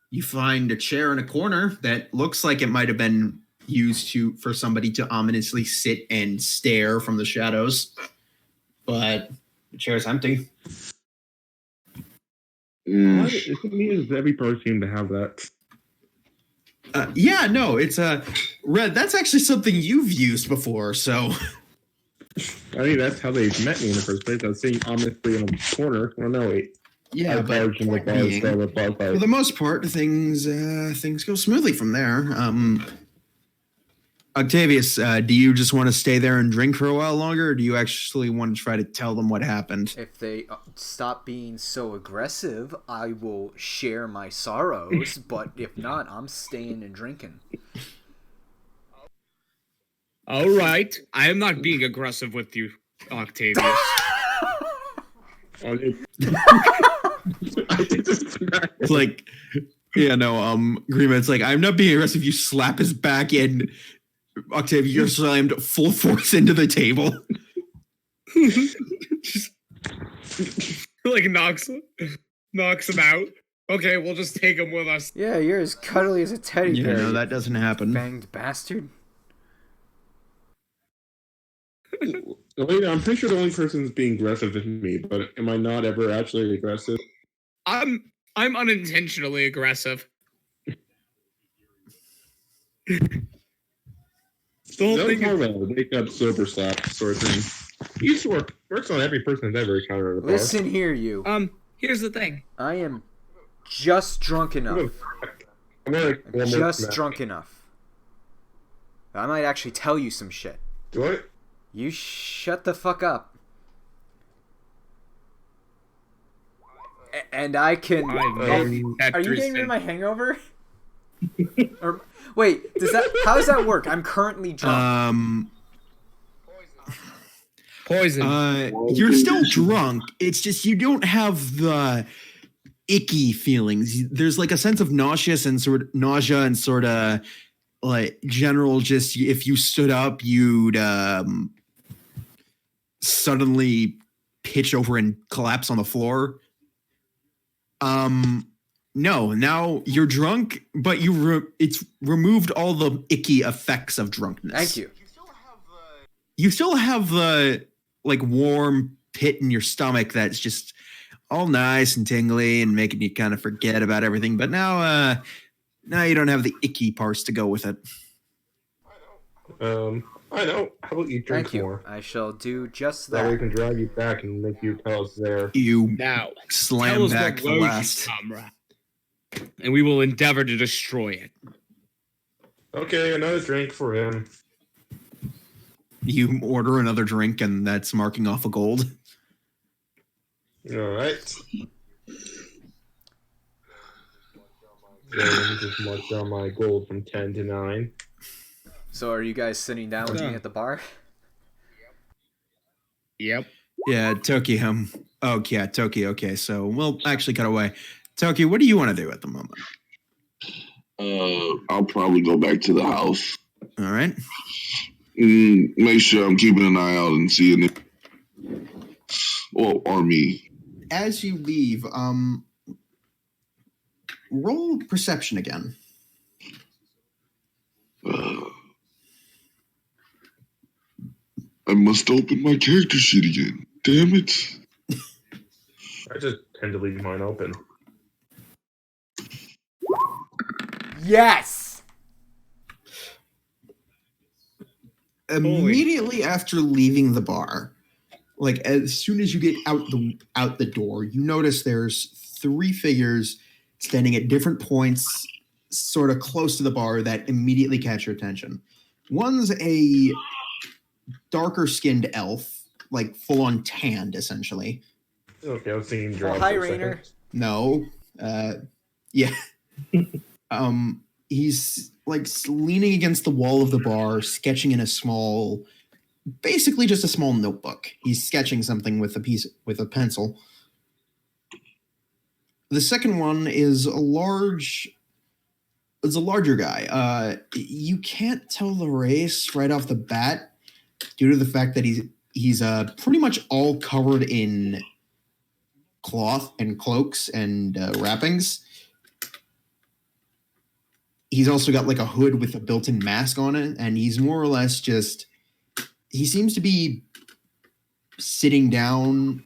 You find a chair in a corner that looks like it might have been used for somebody to ominously sit and stare from the shadows, but the chair's empty. Why isn't me as every person seem to have that? Yeah, no, it's Red. That's actually something you've used before, so. I mean, that's how they met me in the first place. I was sitting ominously in a corner. Well, no, wait. Yeah, I but barged in the bar, being, so the bar for the most part, things go smoothly from there. Octavius, do you just want to stay there and drink for a while longer, or do you actually want to try to tell them what happened? If they stop being so aggressive, I will share my sorrows, but if not, I'm staying and drinking. All right. I am not being aggressive with you, Octavius. I did this back. It's like, yeah, no, Greenman's like, I'm not being aggressive. You slap his back and Octavius, you're slammed full force into the table. Just like knocks him out. Okay, we'll just take him with us. Yeah, you're as cuddly as a teddy Yeah, bear. no, you that doesn't happen. banged bastard. Wait, I'm pretty sure the only person that's being aggressive is me, but am I not ever actually aggressive? I'm unintentionally aggressive. Don't think about it. Wake up, sober slap sort of thing. Used to works on every person that's ever encountered a bar. Listen here, you. Here's the thing. I am just drunk enough. Just drunk enough. I might actually tell you some shit. What? You shut the fuck up. And I can. Are you getting rid of my hangover? Or wait, how does that work? I'm currently drunk. Poison. You're still drunk. It's just you don't have the icky feelings. There's like a sense of nausea and sort of like general. Just if you stood up, you'd suddenly pitch over and collapse on the floor. No, now you're drunk, but it's removed all the icky effects of drunkenness. Thank you. You still have the like warm pit in your stomach that's just all nice and tingly and making you kind of forget about everything. But now you don't have the icky parts to go with it. I know. How about you drink Thank you. more? I shall do just That way we that. can drag you back and make you tell us there. You Now, slam tell us back what the road you last. come, rat, and we will endeavor to destroy it. Okay, another drink for him. You order another drink, and that's marking off a gold. All right. So let me just mark down my gold from 10 to 9. So are you guys sitting down with me at the bar? Yep. Yeah, Toki. Toki. Okay, so we'll actually cut away. Toki, what do you want to do at the moment? I'll probably go back to the house. All right. Make sure I'm keeping an eye out and seeing it. Or me. As you leave, roll perception again. must open my character sheet again. Damn it. I just tend to leave mine open. Yes. Immediately after leaving the bar, like as soon as you get out the door, you notice there's 3 figures standing at different points, sort of close to the bar, that immediately catch your attention. One's a darker skinned elf, like full on tanned, essentially. Okay, I was thinking Oh, Gerard hi, for a Rainer. second. No, yeah. He's like leaning against the wall of the bar, sketching in basically just a small notebook. He's sketching something with a pencil. The second one is a larger guy. You can't tell the race right off the bat due to the fact that he's pretty much all covered in cloth and cloaks and wrappings. He's also got like a hood with a built-in mask on it, and he's more or less he seems to be sitting down,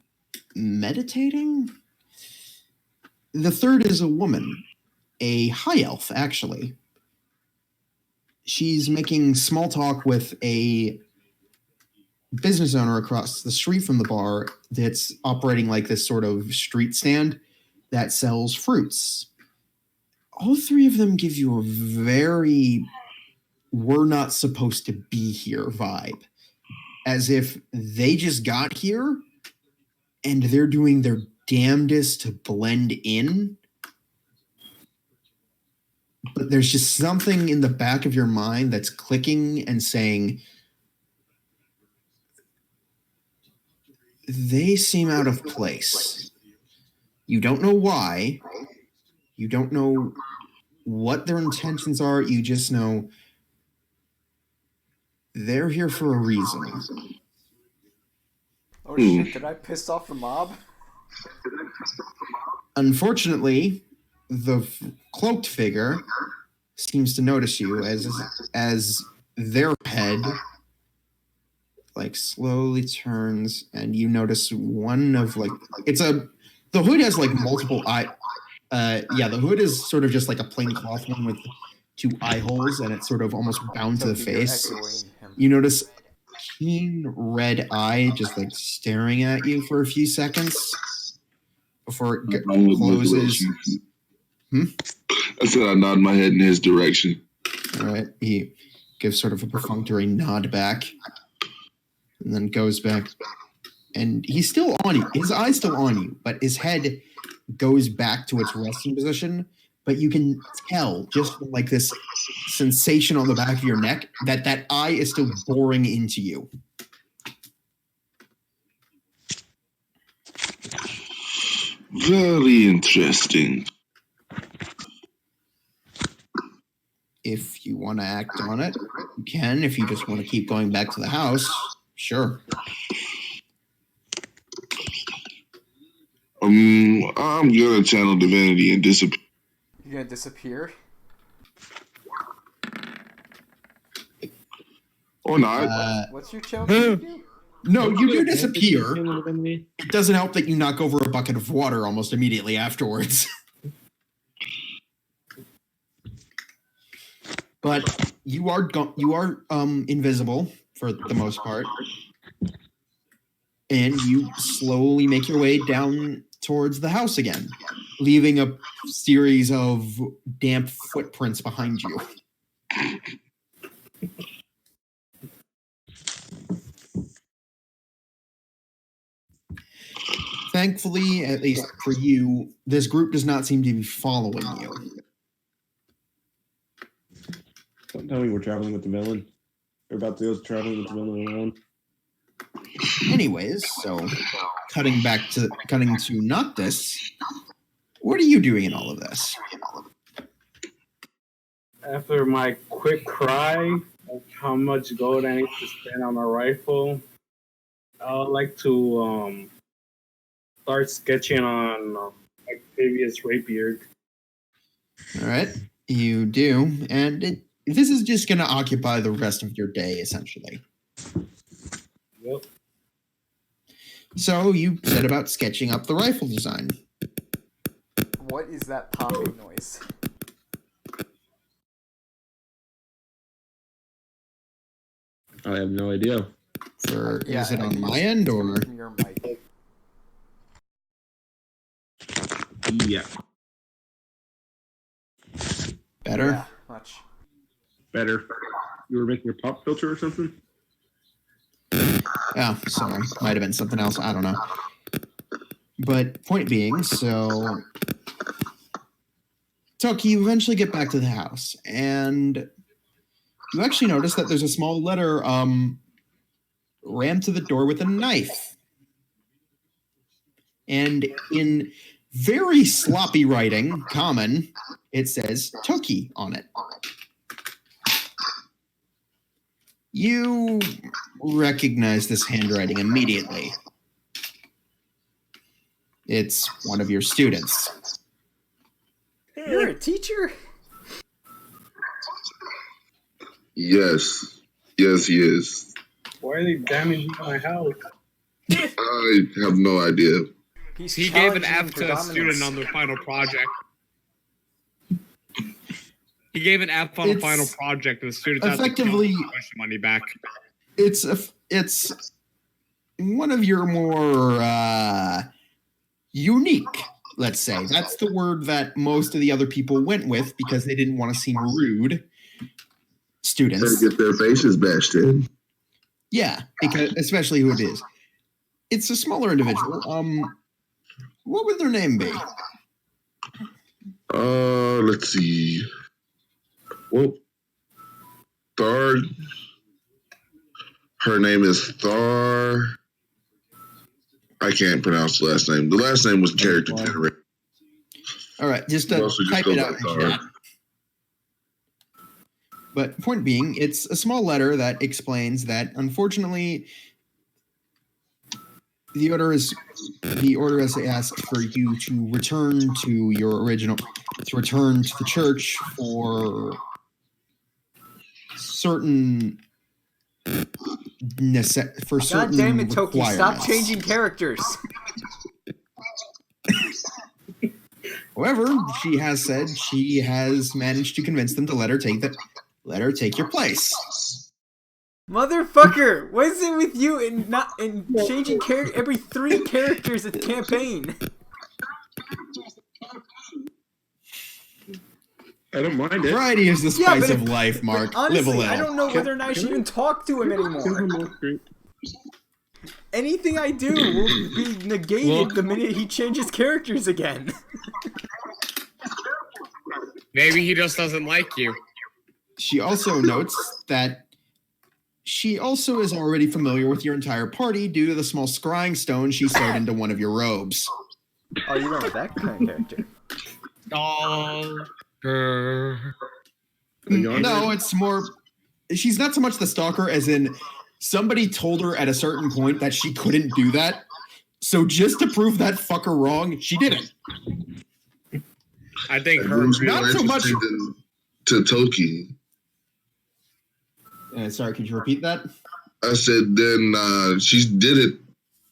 meditating. The third is a woman, a high elf, actually. She's making small talk with a business owner across the street from the bar that's operating like this sort of street stand that sells fruits. All 3 of them give you a very "we're not supposed to be here" vibe. As if they just got here and they're doing their damnedest to blend in. But there's just something in the back of your mind that's clicking and saying, they seem out of place. You don't know why. You don't know what their intentions are. You just know they're here for a reason. Oh shit! Did I piss off the mob? Unfortunately, the cloaked figure seems to notice you as their head like slowly turns, and you notice one of like the hood has like multiple eye. The hood is sort of just like a plain cloth one with 2 eye holes, and it's sort of almost bound to the Toby, you're face. echoing him. You notice a keen red eye just like staring at you for a few seconds before it closes. I said I nod my head in his direction. All right. He gives sort of a perfunctory nod back and then goes back. And he's still on you. His eye's still on you, but his head goes back to its resting position. But you can tell just from like this sensation on the back of your neck that eye is still boring into you. Very interesting. If you want to act on it, you can. If you just want to keep going back to the house, sure. I'm gonna channel divinity and disappear. You're gonna disappear? Or not. What's your choke do? No, you do disappear. It doesn't help that you knock over a bucket of water almost immediately afterwards. But you are invisible for the most part, and you slowly make your way down towards the house again, leaving a series of damp footprints behind you. Thankfully, at least for you, this group does not seem to be following you. Don't tell me we're traveling with the villain. We're about to go traveling with the villain around. Anyways, so cutting to Noctis, what are you doing in all of this? After my quick cry of how much gold I need to spend on a rifle, I would like to start sketching on Octavius Rapier. All right, you do, and this is just going to occupy the rest of your day, essentially. Yep. So you set about sketching up the rifle design. What is that popping noise? I have no idea. Is it I on think my it's end coming or? from your mic? Yeah, Better? Yeah, much. better. You were making a pop filter or something? Oh, sorry. Might have been something else. I don't know. But point being, so Toki, you eventually get back to the house, and you actually notice that there's a small letter rammed to the door with a knife. And in very sloppy writing, common, it says Toki on it. You recognize this handwriting immediately. It's one of your students. You're a teacher? Yes. Yes, he is. Why are they damaging my house? I have no idea. He gave an F to a student on their final project. He gave an F on a final project, and the students effectively had to push the money back. It's one of your more unique, let's say. That's the word that most of the other people went with because they didn't want to seem rude. Students. Better get their faces bashed in. Yeah, because especially who it is. It's a smaller individual. What would their name be? Let's see. Well, Thar. Her name is Thar. I can't pronounce the last name. The last name was character generated. All right, just type it out in chat. But point being, it's a small letter that explains that unfortunately the order has asked for you to return to the church for certain God damn it, Toki, stop changing characters. However, she has said she has managed to convince them to let her take your place. Motherfucker, what is it with you and changing every 3 characters at the campaign? I don't mind it. Variety is the spice of life, Mark. Honestly, I don't know whether or not I should even talk to him anymore. Anything I do will be negated the minute he changes characters again. Maybe he just doesn't like you. She also notes that she also is already familiar with your entire party due to the small scrying stone she sewed into one of your robes. Oh, you went with that kind of character. Oh, no, it's more. She's not so much the stalker as in somebody told her at a certain point that she couldn't do that. So just to prove that fucker wrong, she didn't. I think not so much to Toki. Sorry, could you repeat that? I said then she did it,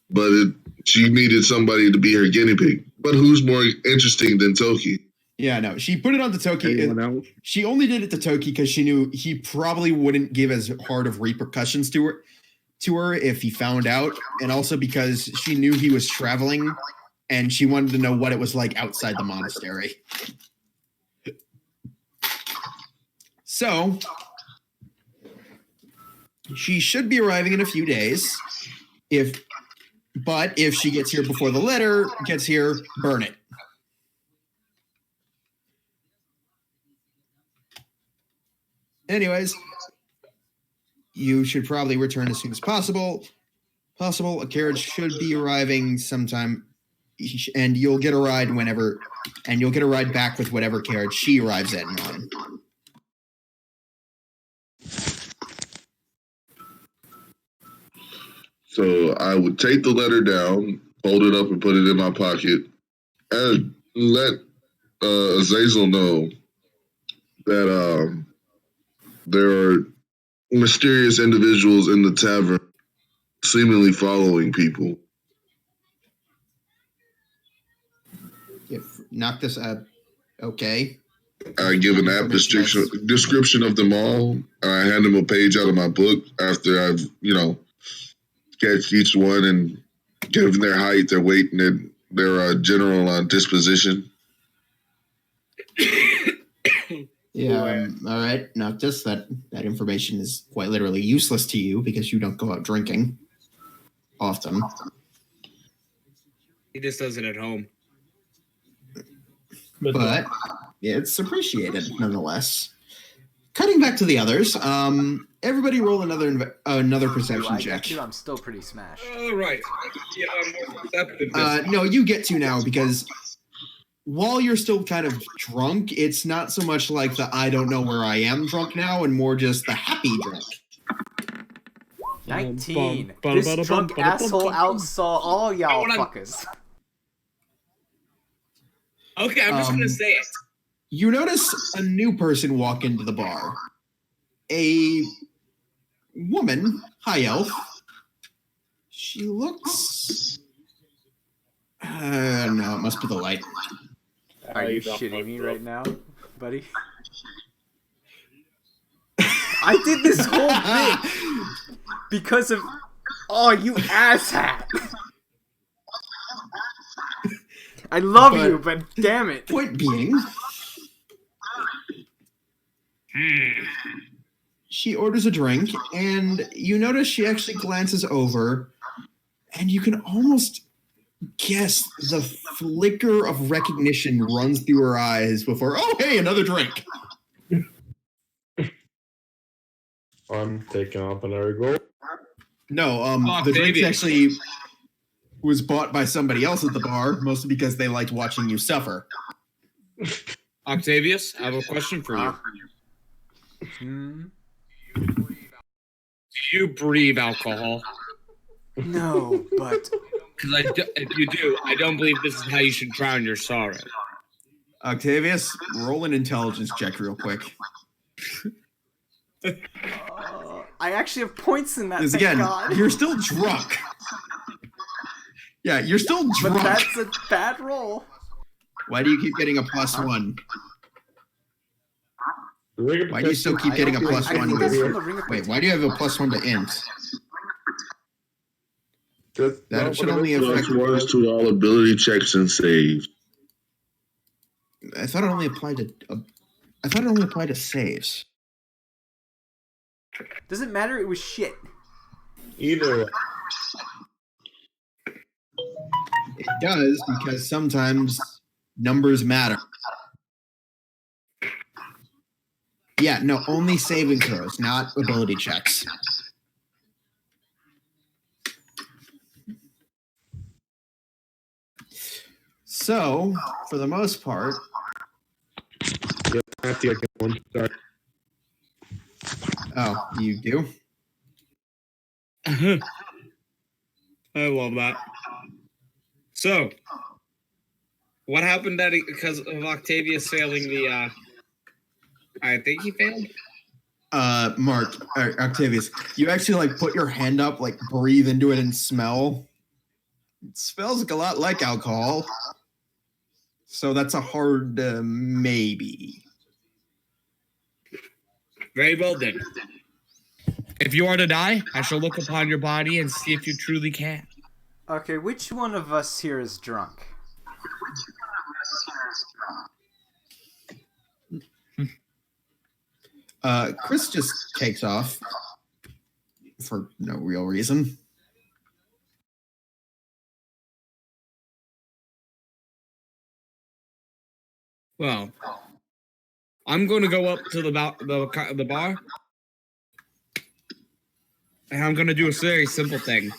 but she needed somebody to be her guinea pig. But who's more interesting than Toki? Yeah, no, she put it on to Toki. She only did it to Toki because she knew he probably wouldn't give as hard of repercussions to her if he found out, and also because she knew he was traveling and she wanted to know what it was like outside the monastery. So she should be arriving in a few days. But if she gets here before the letter gets here, burn it. Anyways, you should probably return as soon as possible. A carriage should be arriving sometime, and you'll get a ride whenever, and you'll get a ride back with whatever carriage she arrives in on. So I would take the letter down, fold it up, and put it in my pocket, and let Azazel know that there are mysterious individuals in the tavern seemingly following people. Knock this up. Okay. I give an apt description of them all. I hand them a page out of my book after I've, sketched each one and given their height, their weight, and their general disposition. Yeah. All right, Noctis. That information is quite literally useless to you because you don't go out drinking often. He just does it at home. But it's appreciated nonetheless. Cutting back to the others, everybody roll another perception check. I'm still pretty smashed. All right. Yeah, I'm more perceptive. No, you get to now because while you're still kind of drunk, it's not so much like the I don't know where I am drunk now and more just the happy drunk. 19. This drunk asshole outsaw all y'all fuckers. Okay, I'm just gonna say it. You notice a new person walk into the bar. A woman, high elf. She looks... no, it must be the light. Are you shitting me right now, buddy? I did this whole thing because of... Oh, you asshat! I love you, but damn it. Point being... She orders a drink, and you notice she actually glances over, and you can almost guess the flicker of recognition runs through her eyes before, oh, hey, another drink. I'm taking up another goal. No, the drink actually was bought by somebody else at the bar, mostly because they liked watching you suffer. Octavius, I have a question for you. Do you breathe alcohol? No, but... Because if you do, I don't believe this is how you should drown your sorrow. Octavius, roll an intelligence check real quick. I actually have points in that, Because again, you're still drunk. Yeah, you're still drunk. But that's a bad roll. Why do you keep getting a +1? Why do you still keep getting a +1? Wait, why do you have a +1 to int? That should only affect +1 to all ability checks and saves. I thought it only applied to saves. Does it matter? It was shit. Either way. It does, because sometimes numbers matter. Yeah, no, only saving throws, not ability checks. So, for the most part... Yeah, that's the second one. Sorry. Oh, you do? I love that. So, what happened because of Octavius failing the, I think he failed? Octavius, you actually, put your hand up, breathe into it and smell. It smells a lot like alcohol. So that's a hard maybe. Very well then. If you are to die, I shall look upon your body and see if you truly can. Okay, which one of us here is drunk? Chris just takes off for no real reason. Well, I'm going to go up to the bar, and I'm going to do a very simple thing.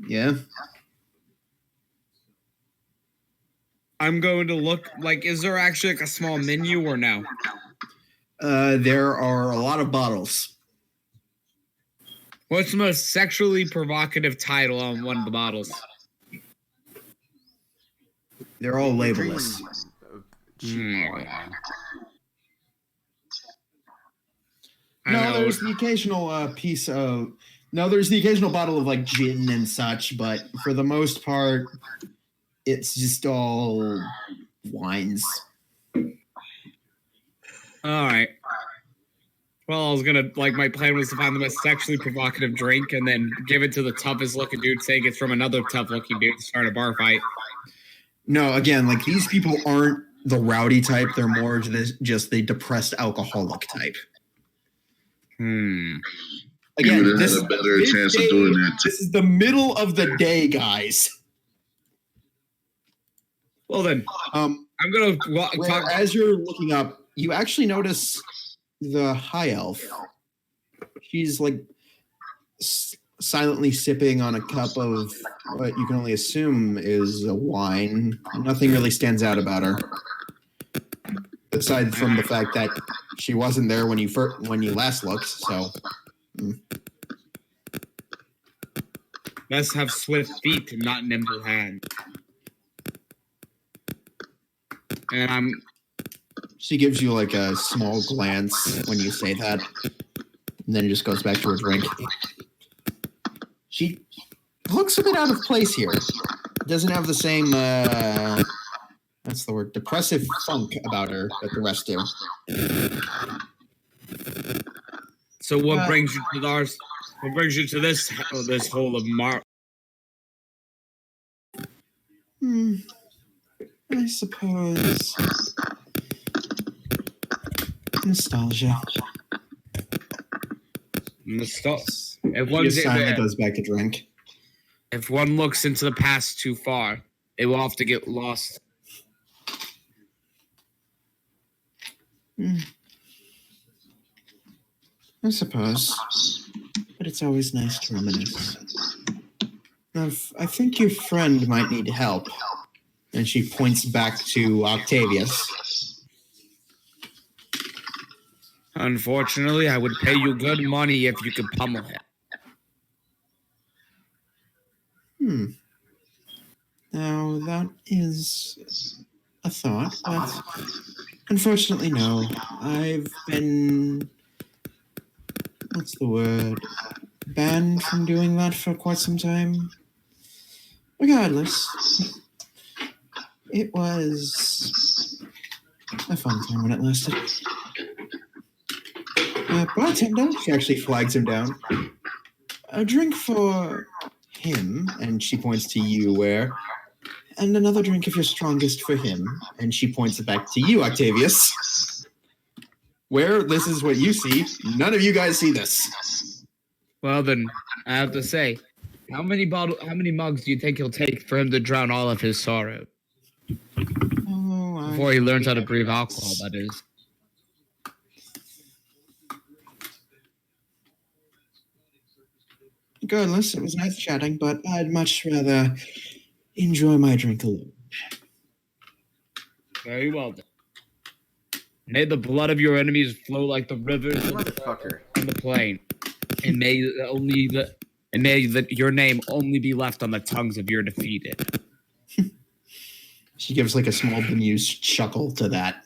Yeah? I'm going to look, is there actually, a small menu or no? There are a lot of bottles. What's the most sexually provocative title on one of the bottles? They're all labelless. There's the occasional there's the occasional bottle of gin and such, but for the most part, it's just all wines. All right. Well, I was gonna my plan was to find the most sexually provocative drink and then give it to the toughest looking dude, saying it's from another tough looking dude to start a bar fight. No, again, like these people aren't the rowdy type. They're more just the depressed alcoholic type. Hmm. You Again, would have had a better chance of doing that. This is the middle of the day, guys. Well then, I'm gonna talk. As you're looking up, you actually notice the high elf. She's like silently sipping on a cup of what you can only assume is a wine. Nothing really stands out about her, aside from the fact that she wasn't there when you last looked. So, Best have swift feet and not nimble hands. And she gives you like a small glance when you say that, and then just goes back to her drink. She looks a bit out of place here. Doesn't have the same, that's the word, depressive funk about her that the rest do. So what brings you to ours? What brings you to this hole of I suppose nostalgia. If He just silently goes back to drink. If one looks into the past too far, they will have to get lost. I suppose, but it's always nice to reminisce. I think your friend might need help. And she points back to Octavius. Unfortunately, I would pay you good money if you could pummel him. Now, that is a thought, but unfortunately, no. I've been, what's the word, banned from doing that for quite some time. Regardless, it was a fun time when it lasted. Bartender, she actually flags him down. A drink for him, and she points to you, and another drink if you're strongest for him, and she points it back to you, Octavius. This is what you see. None of you guys see this. Well then, I have to say, how many mugs do you think he'll take for him to drown all of his sorrow? Before he learns how to breathe alcohol, that is. Regardless, it was nice chatting, but I'd much rather enjoy my drink alone. Very well then. May the blood of your enemies flow like the rivers on the plain, and may your name only be left on the tongues of your defeated. She gives like a small bemused chuckle to that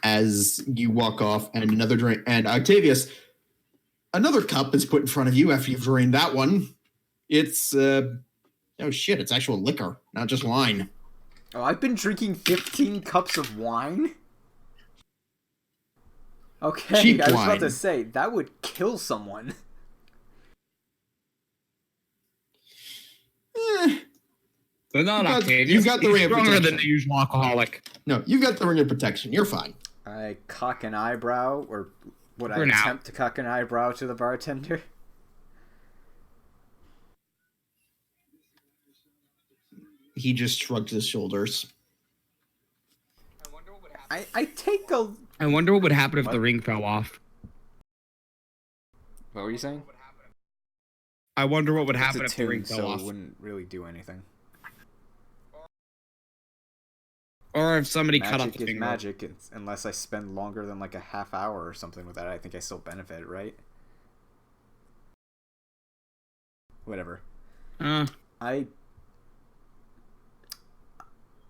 as you walk off, and another drink. And Octavius, another cup is put in front of you after you've drained that one. It's oh shit! It's actual liquor, not just wine. Oh, I've been drinking 15 cups of wine? Okay, Cheap I was wine. about to say, that would kill someone. But not Octavius. You've got the ring of stronger protection. than the usual alcoholic. No, you've got the ring of protection. You're fine. I cock an eyebrow, or would I For now. attempt to cock an eyebrow to the bartender? He just shrugged his shoulders. I take a... I wonder what would happen if What? the ring fell off. What were you saying? I wonder what would It's happen a if the ring tune, fell so off. it wouldn't really do anything. Or if somebody cut off Magic the is finger. magic, unless I spend longer than like a half hour or something with that. I think I still benefit, right? Whatever.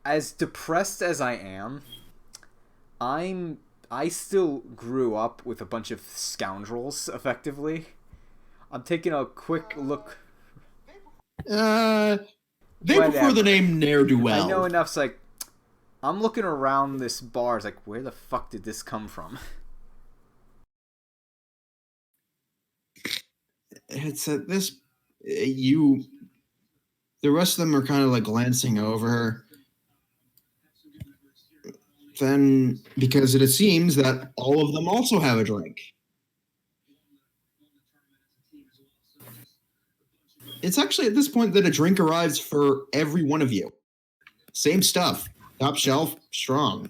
As depressed as I am, I still grew up with a bunch of scoundrels, effectively. I'm taking a quick look. They prefer Whatever. the name ne'er-do-well. I know enough. It's like, I'm looking around this bar. It's like, where the fuck did this come from? It's at this you. The rest of them are kind of like glancing over her. Then, because it seems that all of them also have a drink. It's actually at this point that a drink arrives for every one of you. Same stuff. Top shelf, strong.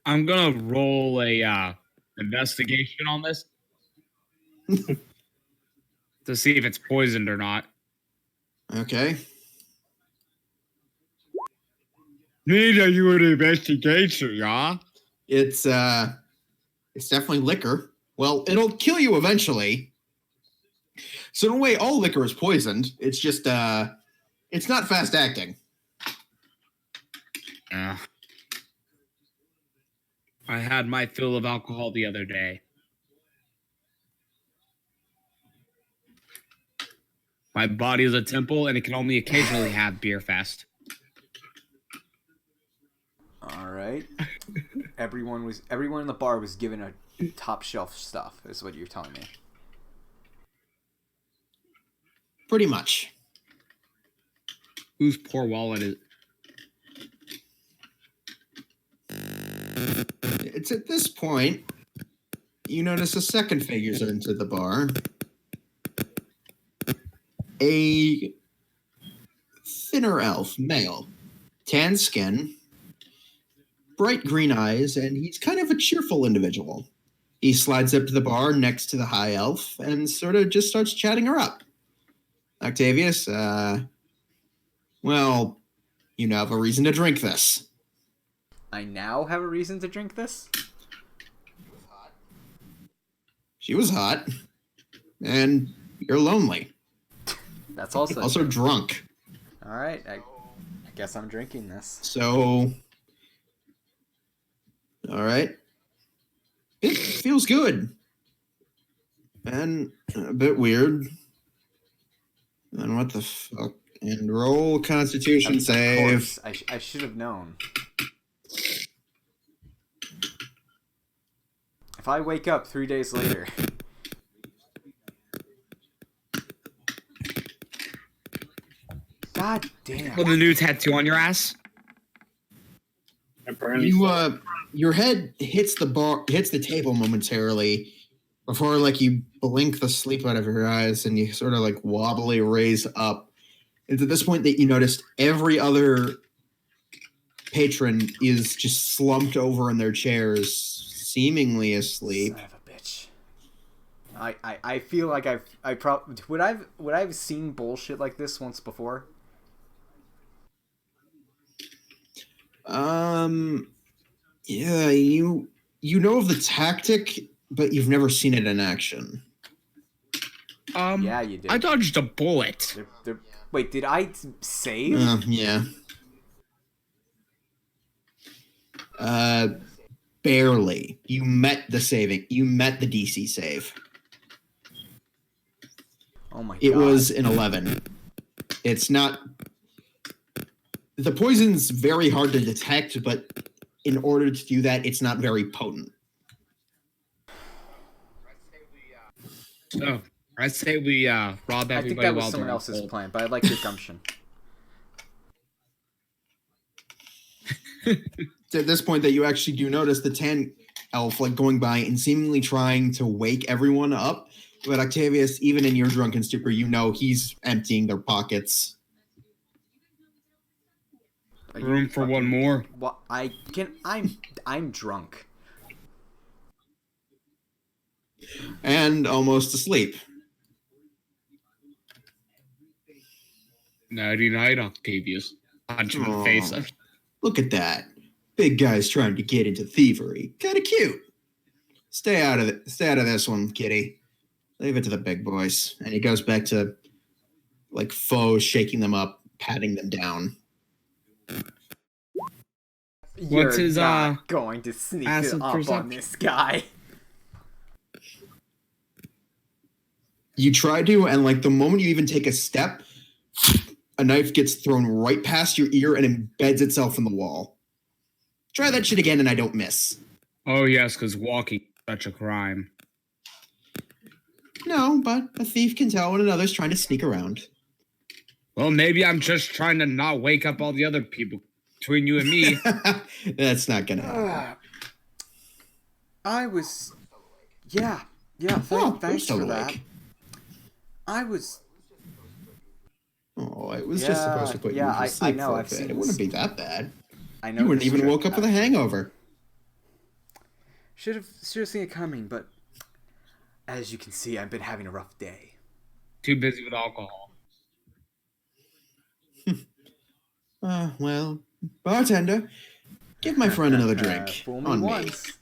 I'm gonna roll a investigation on this to see if it's poisoned or not. Okay. Need to do an investigation, yeah? It's definitely liquor. Well, it'll kill you eventually. So in a way, all liquor is poisoned. It's just it's not fast acting. I had my fill of alcohol the other day. My body is a temple, and it can only occasionally have beer fest. All right. Everyone in the bar was given a top shelf stuff, is what you're telling me. Pretty much. Whose poor wallet is? It's at this point you notice a second figure's into the bar. A thinner elf, male, tan skin, bright green eyes, and he's kind of a cheerful individual. He slides up to the bar next to the high elf and sort of just starts chatting her up. Octavius, well, you now have a reason to drink this. I now have a reason to drink this? She was hot. And you're lonely. That's also... Also drunk. All right, I guess I'm drinking this. So... Alright. It feels good. And a bit weird. And what the fuck? And roll Constitution Of save. course, I should have known. If I wake up 3 days later... God damn. With a new tattoo on your ass? Apparently, You your head hits the table momentarily before like you blink the sleep out of your eyes and you sort of like wobbly raise up. It's at this point that you noticed every other patron is just slumped over in their chairs, seemingly asleep. Son of a bitch. I feel like would I've seen bullshit like this once before? Yeah, you know of the tactic, but you've never seen it in action. Yeah, you did. I dodged a bullet. Wait, did I save? Yeah. Barely. You met the DC save. Oh my god. It was an 11. It's not... The poison's very hard to detect, but in order to do that, it's not very potent. So, I say we rob everybody. I think that was while someone they're else's cold. plan, but I like your gumption. It's at this point that you actually do notice the tan elf like going by and seemingly trying to wake everyone up. But Octavius, even in your drunken stupor, you know he's emptying their pockets. Room for one more. What I'm drunk. And almost asleep. Nighty night, Octavius. Punch him in the face. Aw. Look at that. Big guy's trying to get into thievery. Kind of cute. Stay out of this one, kitty. Leave it to the big boys. And he goes back to like foes, shaking them up, patting them down. What's You're his, not going to sneak acid it up on perception? this guy. You try to, and like the moment you even take a step, a knife gets thrown right past your ear and embeds itself in the wall. Try that shit again and I don't miss. Oh, yes, because walking is such a crime. No, but a thief can tell when another's trying to sneak around. Well, maybe I'm just trying to not wake up all the other people between you and me. That's not gonna happen. I was... Yeah, thanks I'm still for awake. that. I was... Oh, it was just supposed to put you yeah, to I sleep know, for a I've bit. seen It wouldn't be that bad. I know You wouldn't this even trick, woke up with a actually. hangover. Should have seen it coming, but as you can see, I've been having a rough day. Too busy with alcohol. Well, bartender, give my friend another drink. Fool me On once. me.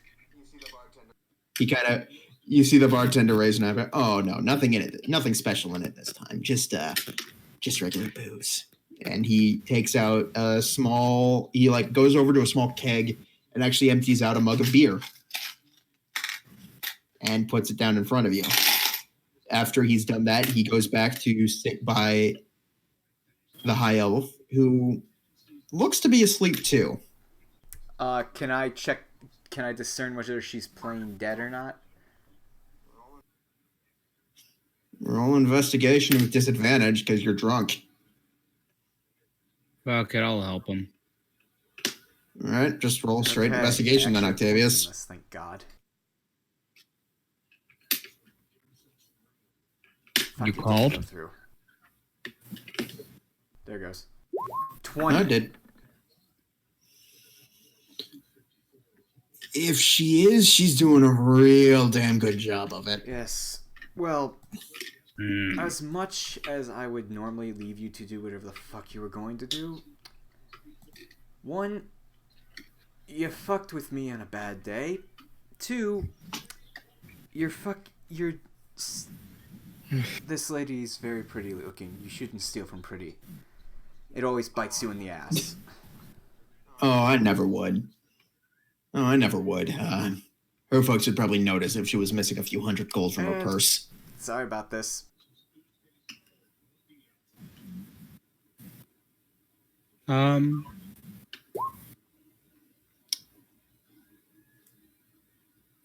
He kind of, you see the bartender raise an eyebrow. Oh no, nothing in it, nothing special in it this time. Just regular booze. And he takes out a small. He like goes over to a small keg and actually empties out a mug of beer and puts it down in front of you. After he's done that, he goes back to sit by the high elf, who looks to be asleep too. Can I discern whether she's playing dead or not? Roll investigation with disadvantage because you're drunk. Okay, I'll help him. All right, just roll straight Okay, investigation then, actually, Octavius. poisonless, thank God. Fuck, You it didn't called? go through. There goes. No, 20. I did. If she is, she's doing a real damn good job of it. Yes. Well, as much as I would normally leave you to do whatever the fuck you were going to do, one, you fucked with me on a bad day. Two, this lady's very pretty looking. You shouldn't steal from pretty. It always bites you in the ass. Oh, I never would. Her folks would probably notice if she was missing a few hundred gold from her And- purse. Sorry about this.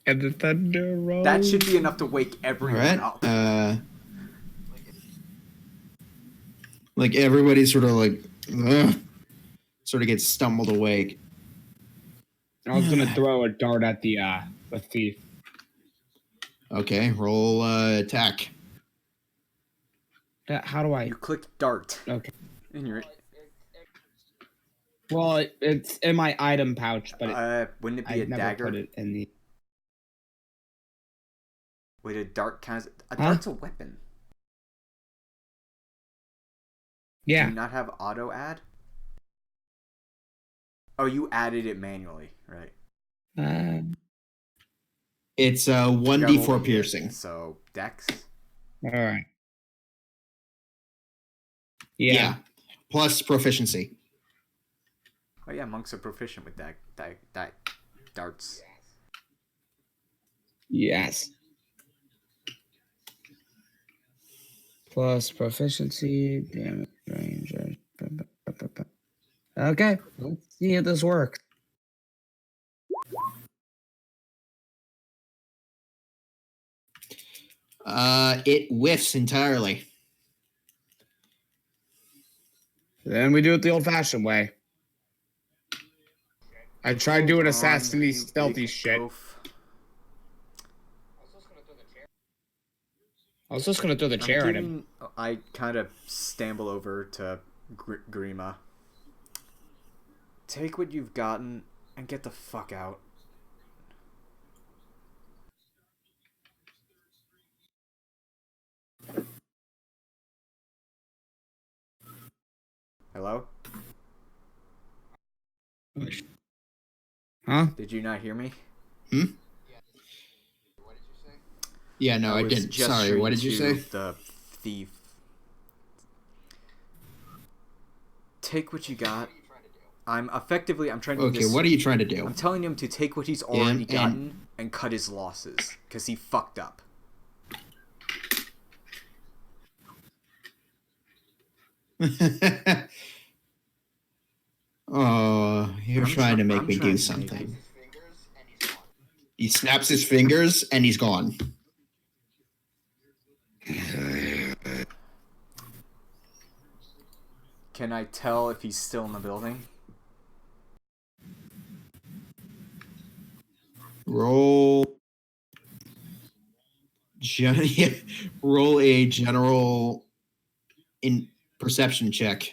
And the thunder rolls. That should be enough to wake All everyone right. up. Like everybody sort of like, sort of gets stumbled awake. I was gonna throw a dart at the thief. Okay, roll attack. How do I? You clicked dart. Okay. In your Well, it's in my item pouch, but wouldn't it I be a never dagger? put it in the. Wait, a dart counts. A dart's a weapon. Do Yeah. you not have auto add? Oh, you added it manually, right? It's You gotta 1d4 roll the hit, piercing. So dex. All right. Yeah. Yeah. Plus proficiency. Oh yeah, monks are proficient with darts. Yes. Plus proficiency, damage range. Okay, let's see if this works. It whiffs entirely. Then we do it the old-fashioned way. I tried doing Hold on, assassin-y, you stealthy big shit. oaf. I was just gonna throw the chair at him. I kind of stumble over to Grima. Take what you've gotten and get the fuck out. Hello? Huh? Did you not hear me? Yeah, no, I was didn't. Sorry, what did you gesturing say? to the thief. Take what you got. I'm trying to. Okay, what are you trying to do? I'm telling him to take what he's already and- gotten and cut his losses because he fucked up. Oh, you're I'm trying to make I'm me trying do to make something. He snaps his fingers and he's gone. Can I tell if he's still in the building? Roll. Roll a general in perception check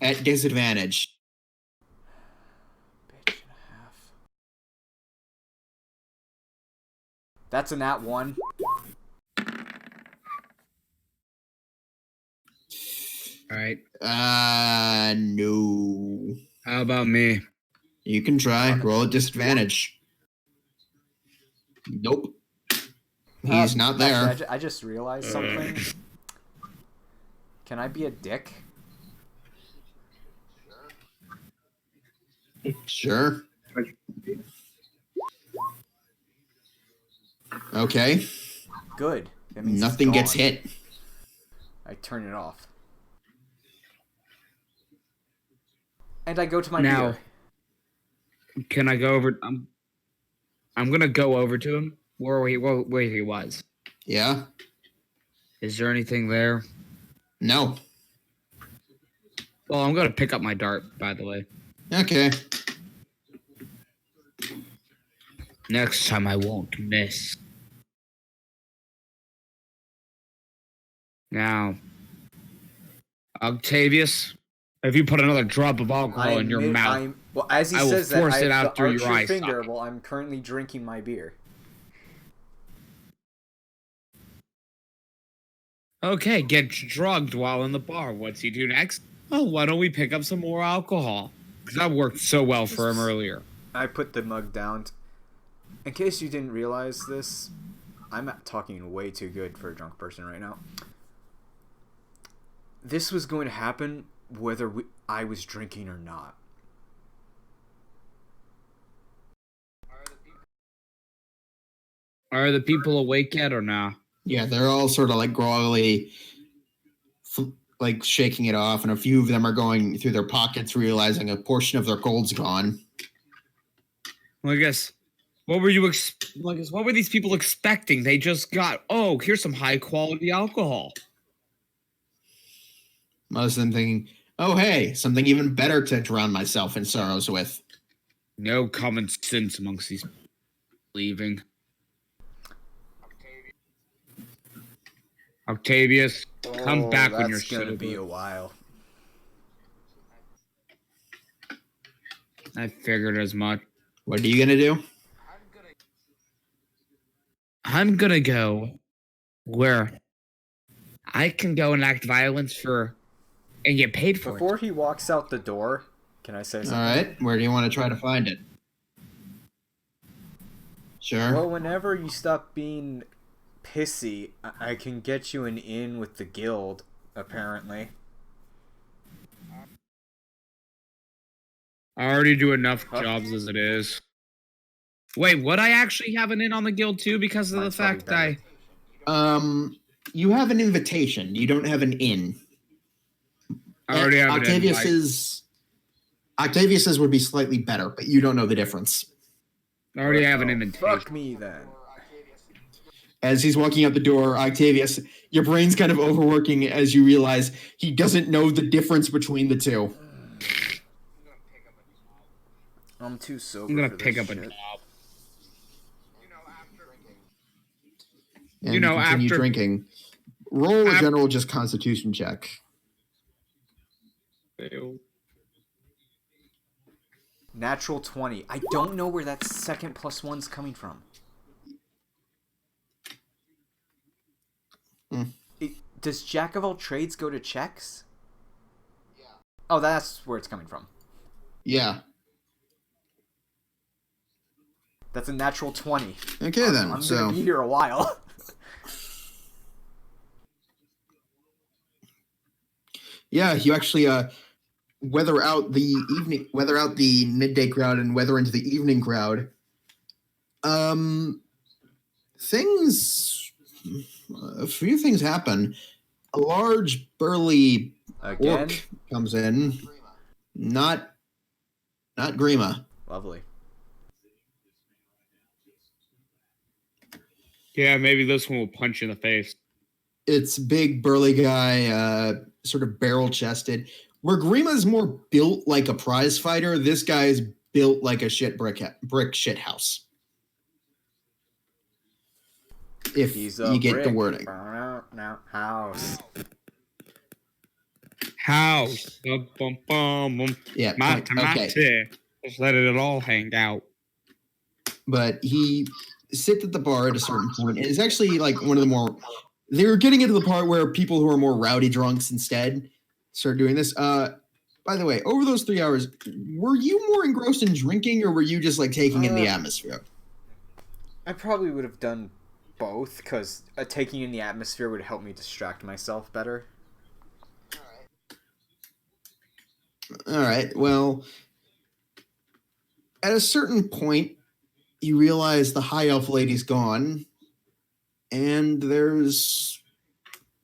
at disadvantage. Bitch and a half. That's a nat 1. All right. No. How about me? You can try. Roll at disadvantage. Nope. He's not there. Actually, I just realized something. Can I be a dick? Sure. Okay. Good. That means Nothing it's gets gone. hit. I turn it off. And I go to my Now, beer. can I go over? I'm gonna go over to him where he was. Yeah? Is there anything there? No. Well, I'm gonna pick up my dart, by the way. Okay. Next time I won't miss. Now, Octavius, if you put another drop of alcohol in your mouth, well, as he I will says that, force I it have out to through arch your your eye finger socket. while I'm currently drinking my beer. okay, get drugged while in the bar. What's he do next? Oh, why don't we pick up some more alcohol? Because that worked so well for him earlier. I put the mug down. In case you didn't realize this, I'm talking way too good for a drunk person right now. This was going to happen whether I was drinking or not. Are the people awake yet or nah? Yeah, they're all sort of like groggily, like shaking it off, and a few of them are going through their pockets, realizing a portion of their gold's gone. Well, I guess. What were you what were these people expecting? They just got, oh, here's some high quality alcohol. Most of them thinking, oh, hey, something even better to drown myself in sorrows with. No common sense amongst these people leaving. Octavius, come back when you're That's gonna sober. be a while. I figured as much. What are you going to do? I'm gonna go where I can go and act violence for and get paid for Before it. he walks out the door, can I say All something? right, where do you want to try to find it? Sure. Well, whenever you stop being pissy, I can get you an in with the guild, apparently. I already do enough jobs as it is. Wait, would I actually have an in on the guild too because of Mine's the fact probably that You have an invitation. You don't have an in. I already have an Octavius's would be slightly better, but you don't know the difference. I already have an invitation. Fuck me then. As he's walking out the door, Octavius, your brain's kind of overworking as you realize he doesn't know the difference between the two. I'm too sober. I'm gonna for this pick up a shit. job. And You know, continue after- drinking. Roll a general just constitution check. Natural 20. I don't know where that second +1's coming from. Does Jack of all trades go to checks? Yeah. Oh, that's where it's coming from. Yeah. That's a natural 20. Okay, then. I'm So gonna be here a while. yeah, you actually weather out the midday crowd and weather into the evening crowd. A few things happen. A large, burly Again? Orc comes in. Not Grima. Lovely. Yeah, maybe this one will punch you in the face. It's big, burly guy, sort of barrel chested. Where Grima's more built like a prize fighter, this guy is built like a brick shit house. If He's you get the wording. Now, house. House. Bum, bum, bum, bum. Yeah, Mate, okay. mate. Just let it all hang out. But he sits at the bar at a certain point, and it's actually like one of the more. They were getting into the part where people who are more rowdy drunks instead start doing this. By the way, over those 3 hours, were you more engrossed in drinking, or were you just like taking in the atmosphere? I probably would have done both, because taking in the atmosphere would help me distract myself better. All right. Well, at a certain point, you realize the high elf lady's gone, and there's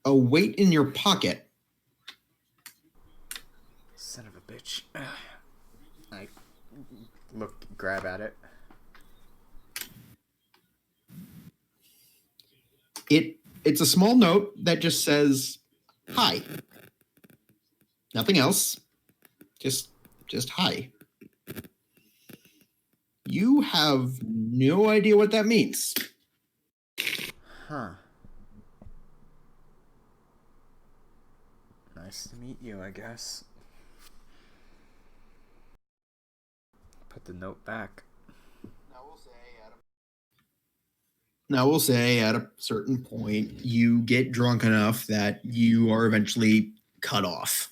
a weight in your pocket. Son of a bitch. I grab at it. It's a small note that just says, "Hi." Nothing else. Just hi. You have no idea what that means. Huh. Nice to meet you, I guess. Put the note back. Now we'll say at a certain point, you get drunk enough that you are eventually cut off.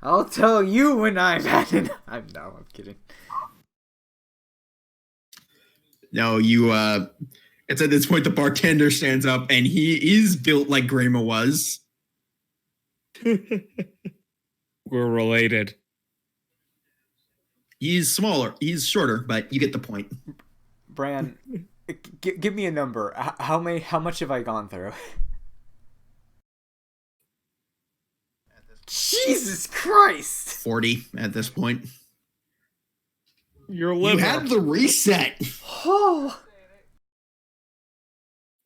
I'll tell you when I've had it. I'm kidding. No, you it's at this point the bartender stands up and he is built like Grima was. We're related. He's smaller, he's shorter, but you get the point. Bran, give me a number. How much have I gone through? Jesus Christ! 40 at this point. Your You liver. had the reset. Oh!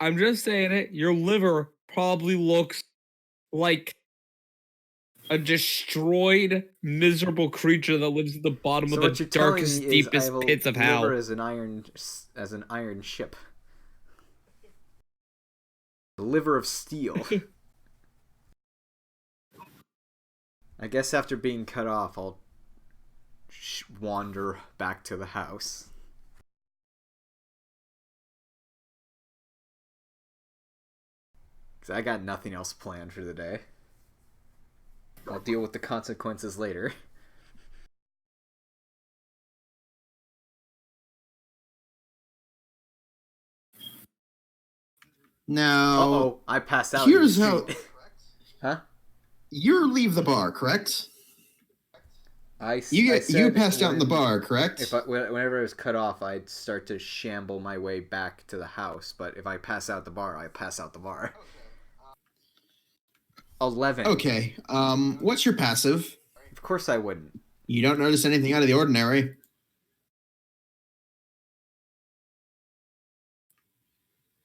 I'm just saying it. Your liver probably looks like a destroyed, miserable creature that lives at the bottom So of what the you're telling darkest, me is deepest I have a pits of hell. liver as an iron ship. The liver of steel. I guess after being cut off, I'll wander back to the house. Because I got nothing else planned for the day. I'll deal with the consequences later. Now, Uh-oh, I passed out. here's in the how. street. Huh? You leave the bar, correct? I You said passed out in the when- bar, correct? Whenever I was cut off, I'd start to shamble my way back to the house. But if I pass out the bar, I pass out the bar. 11. Okay. What's your passive? Of course I wouldn't. You don't notice anything out of the ordinary.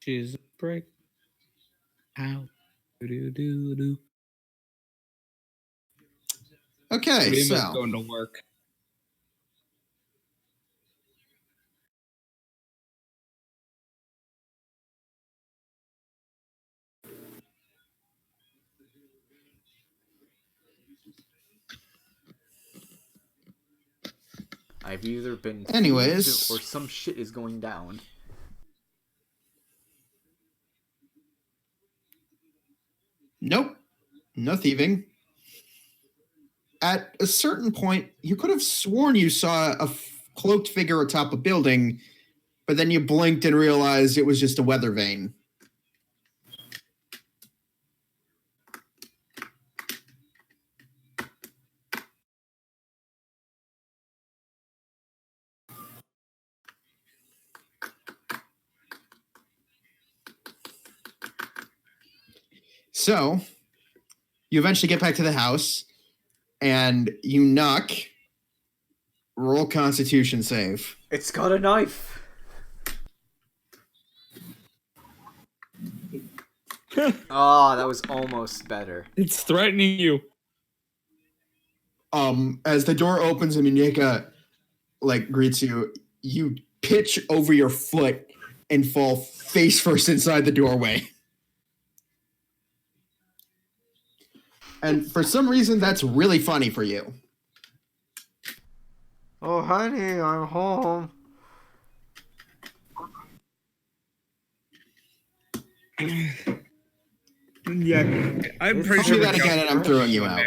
She's a break. Ow. Do. Okay, Rima's so going to work. I've either been Anyways. thieved or some shit is going down. Nope, no thieving. At a certain point, you could have sworn you saw a cloaked figure atop a building, but then you blinked and realized it was just a weather vane. So you eventually get back to the house, and you knock. Roll Constitution save. It's got a knife. Oh, that was almost better. It's threatening you. As the door opens and Muñeca greets you, you pitch over your foot and fall face first inside the doorway. And for some reason, that's really funny for you. Oh, honey, I'm home. Yeah, I'm pretty I'll sure do that again and I'm throwing you out.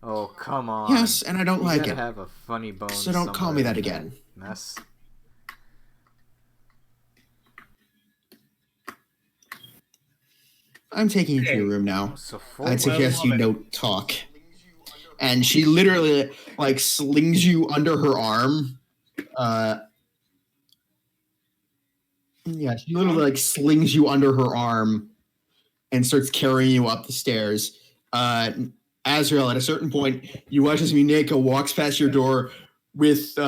Oh, come on. Yes, and I don't You like gotta it. have a funny bone. So don't call me somewhere that in again. Mess. I'm taking you to your room now. So full. I'd suggest you don't talk. And she literally slings you under her arm. She literally slings you under her arm and starts carrying you up the stairs. Azrael, at a certain point, you watch as Muñeca walks past your door with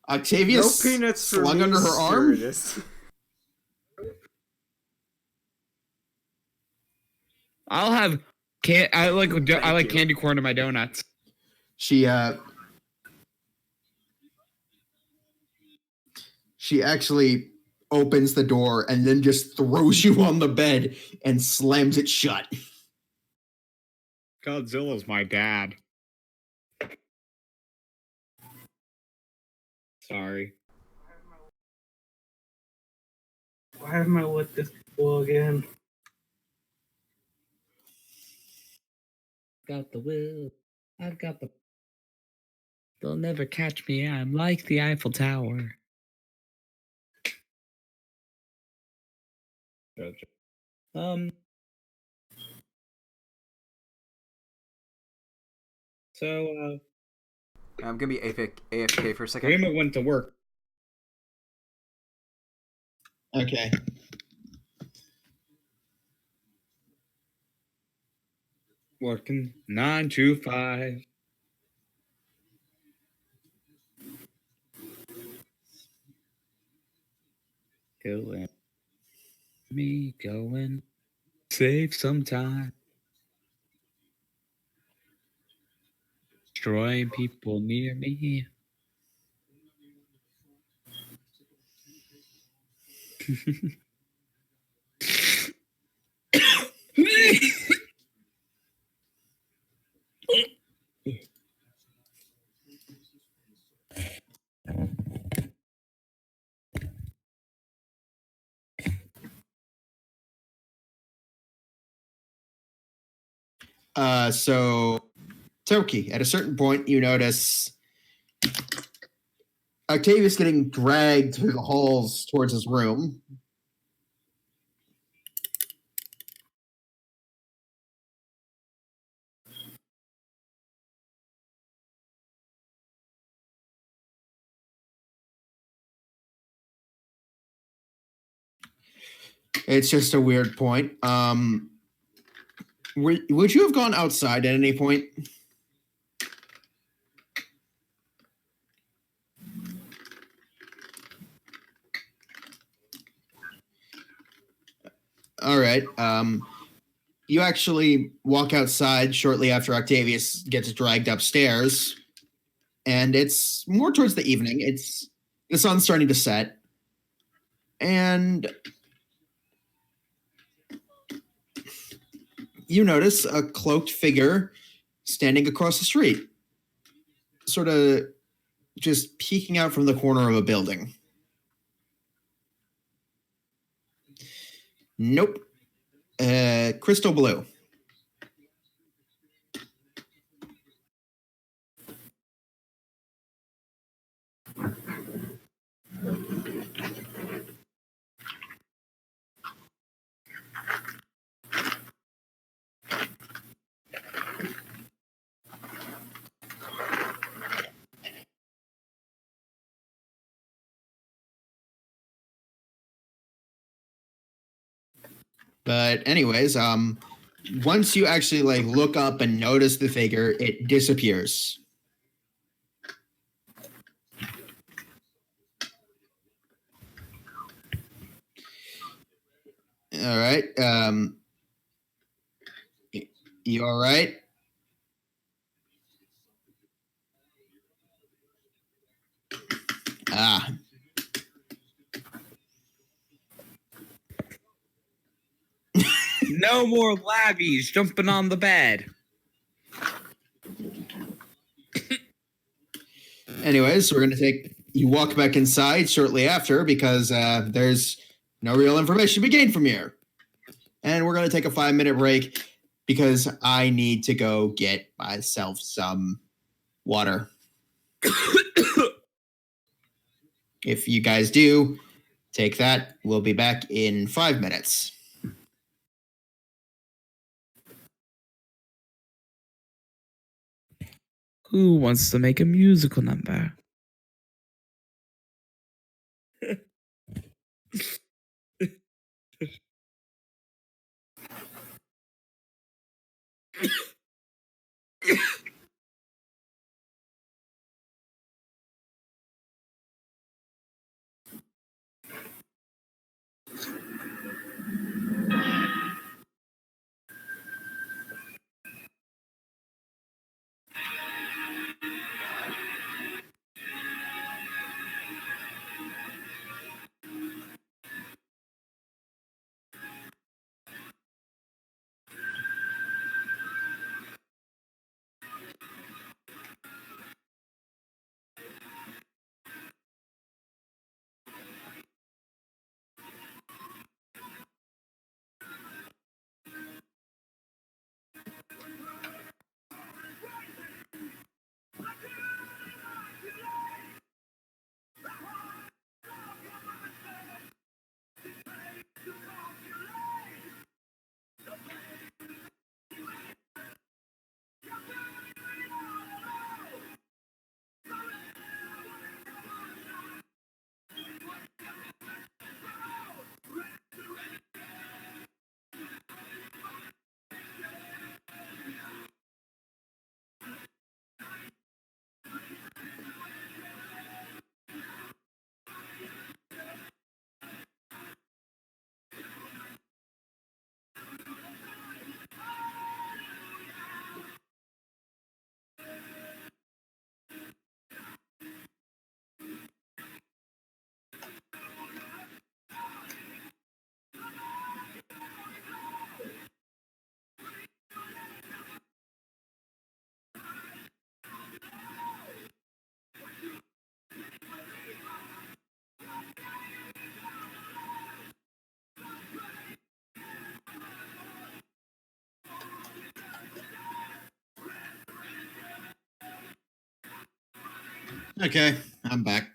Octavius No peanuts slung for under me, her arm. stewardess. I'll have I like you. candy corn in my donuts. She actually opens the door and then just throws you on the bed and slams it shut. Godzilla's my dad. Sorry. Why am I with this people again? Got the will. I've got the. They'll never catch me. I'm like the Eiffel Tower. So I'm gonna be AFK for a second. Grandma went to work. Okay. Working 9 to 5. Going. Me going. Save some time. Destroying people near me. So Toki, at a certain point, you notice Octavius getting dragged through the halls towards his room. It's just a weird point. Would you have gone outside at any point? All right. You actually walk outside shortly after Octavius gets dragged upstairs, and it's more towards the evening. The sun's starting to set, and you notice a cloaked figure standing across the street, sort of just peeking out from the corner of a building. Nope. Crystal blue. But anyways, once you actually like look up and notice the figure, it disappears. All right. You all right? Ah. No more labbies jumping on the bed. Anyways, we're gonna you walk back inside shortly after because there's no real information to be gained from here. And we're gonna take a 5-minute break because I need to go get myself some water. If you guys do, take that. We'll be back in 5 minutes. Who wants to make a musical number? Okay, I'm back.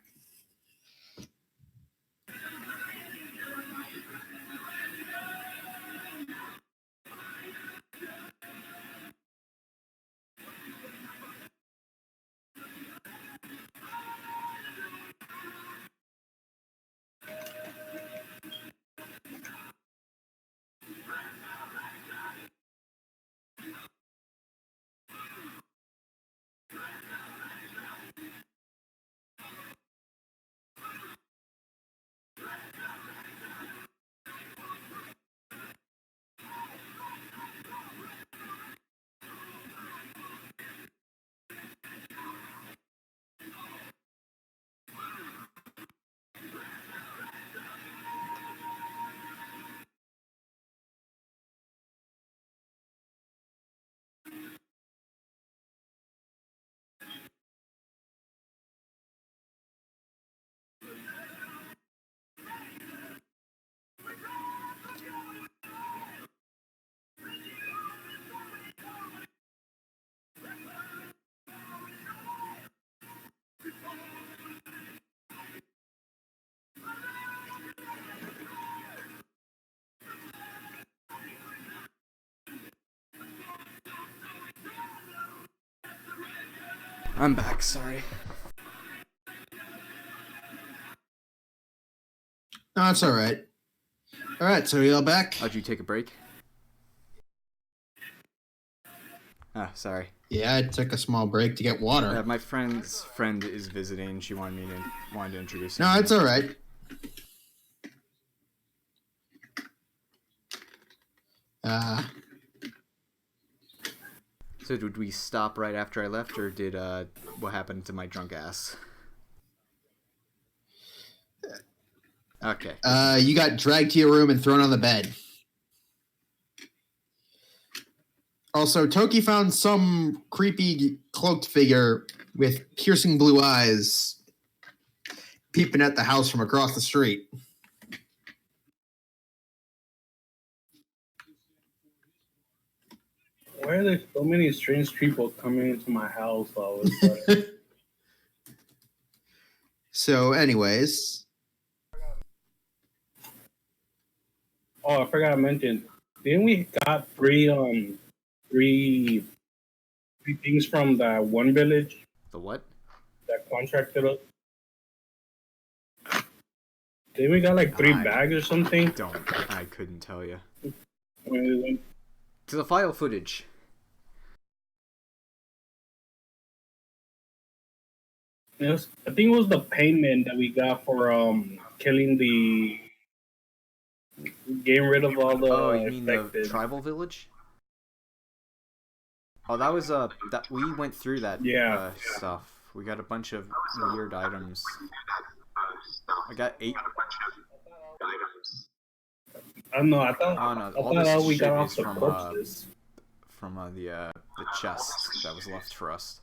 I'm back, sorry. No, it's all right. All right, so you're back. Did you take a break? Ah, sorry. Yeah, I took a small break to get water. My friend's friend is visiting. She wanted to introduce him. No, it's all right. So did we stop right after I left, or did what happened to my drunk ass? Okay. You got dragged to your room and thrown on the bed. Also, Toki found some creepy cloaked figure with piercing blue eyes peeping at the house from across the street. Why are there so many strange people coming into my house all of a sudden? So, anyways. Oh, I forgot to mention. Didn't we got three things from that one village The what? that contracted us? Didn't we got like three I bags or something? I couldn't tell you. When we went- To the file footage. I think it was the payment that we got for killing getting rid of all the Oh, you mean the infected. tribal village? Oh, that was that we went through that Yeah. stuff. We got a bunch of weird items. I got 8. I don't know. I thought Oh no, I all thought this all we shit got off is the from corpses. the chest that was left for us.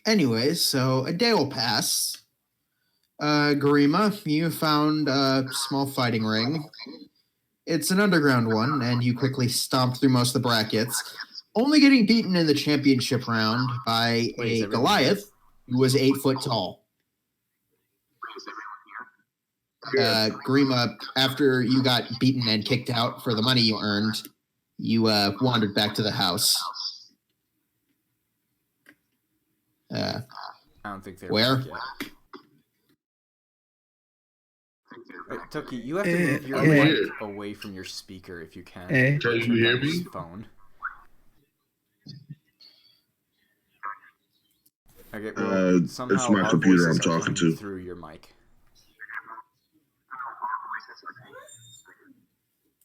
Anyways, so a day will pass. Garima, you found a small fighting ring. It's an underground one, and you quickly stomp through most of the brackets, only getting beaten in the championship round by Wait, is a everyone Goliath who was 8 foot tall. Garima, after you got beaten and kicked out for the money you earned, you wandered back to the house. I don't think they're Where? back yet. Wait, Toki, you have to move your I'm mic here. away from your speaker if you can. Hey. Can you Turn hear down his me? phone. Okay, somehow It's my our computer voices I'm are talking coming to. through your mic.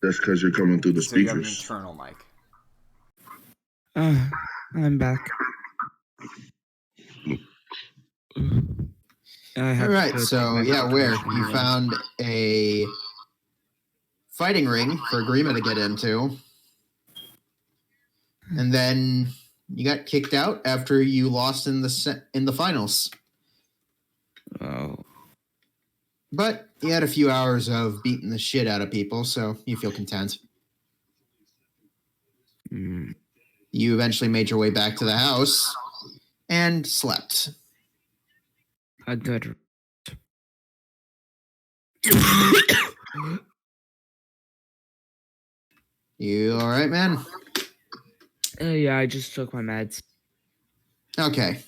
That's because you're coming through the So you have an speakers. internal mic. I'm back. All right, so yeah, where you found a fighting ring for Grima to get into, and then you got kicked out after you lost in the finals. Oh. But you had a few hours of beating the shit out of people, so you feel content. Mm. You eventually made your way back to the house and slept. A good. You all right, man? Yeah, I just took my meds. Okay.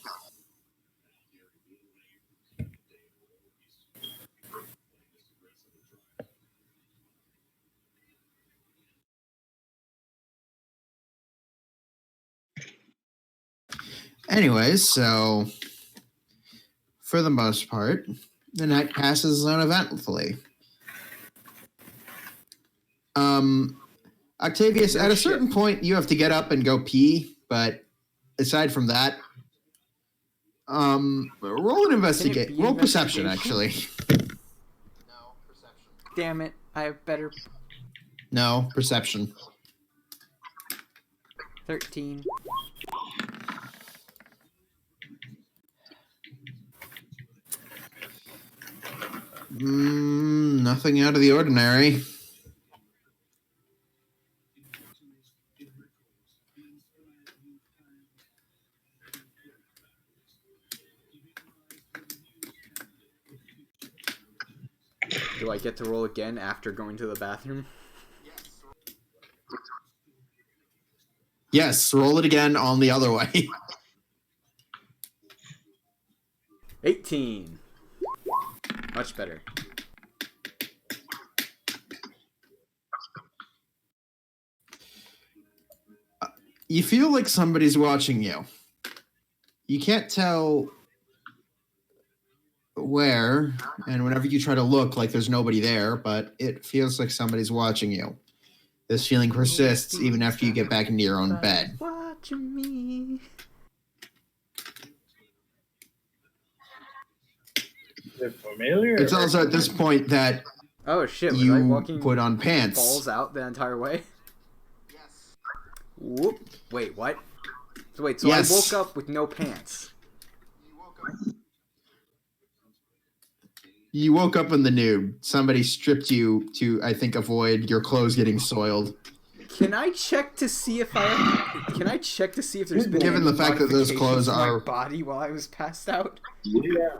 Anyways, so for the most part, the night passes uneventfully. Octavius, at a certain point, you have to get up and go pee, but aside from that, roll an investigate. Roll perception, actually. No, perception. Damn it, I have better. No, perception. 13. Nothing out of the ordinary. Do I get to roll again after going to the bathroom? Yes, roll it again on the other way. 18. Much better. You feel like somebody's watching you. You can't tell where, and whenever you try to look, like there's nobody there, but it feels like somebody's watching you. This feeling persists even after you get back into your own bed. Watching me. Is it familiar? It's also at this point that Oh shit, was I you walking put on pants. balls out the entire way? Yes. Whoop. Wait, what? So wait, so Yes. I woke up with no pants. You woke up in the nude. Somebody stripped you to, I think, avoid your clothes getting soiled. Can I check to see if there's been Given any the fact that those modifications clothes to my are- body while I was passed out? Yeah.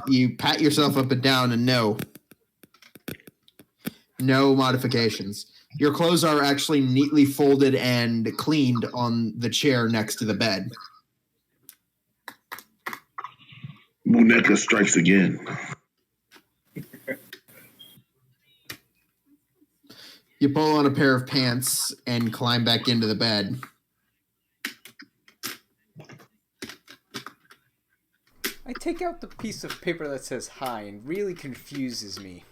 You pat yourself up and down and no modifications. Your clothes are actually neatly folded and cleaned on the chair next to the bed. Muneka strikes again. You pull on a pair of pants and climb back into the bed. I take out the piece of paper that says hi and really confuses me.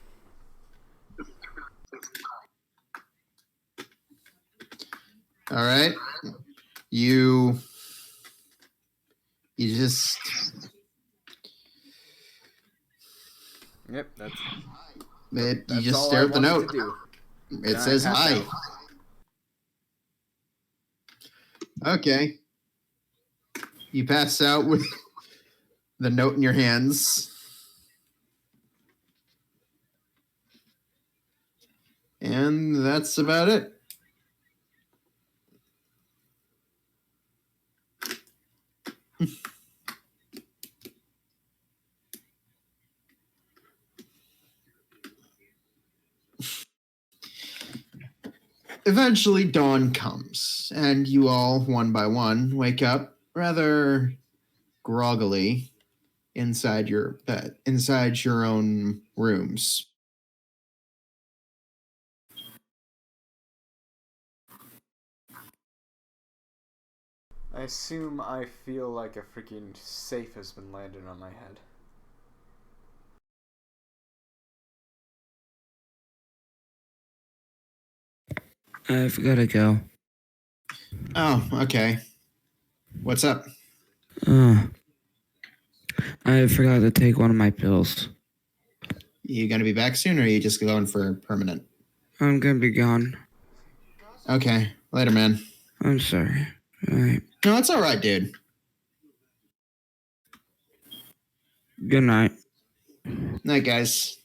All right. You just Yep, that's you just all stare I at the wanted note. to do. It I says passed hi. Okay. You pass out with the note in your hands. And that's about it. Eventually, dawn comes, and you all, one by one, wake up rather groggily inside your bed, inside your own rooms. I assume I feel like a freaking safe has been landed on my head. I've got to go. Oh, okay. What's up? I forgot to take one of my pills. You gonna be back soon, or are you just going for permanent? I'm gonna be gone. Okay, later, man. I'm sorry. All right. No, it's all right, dude. Good night. Night, guys.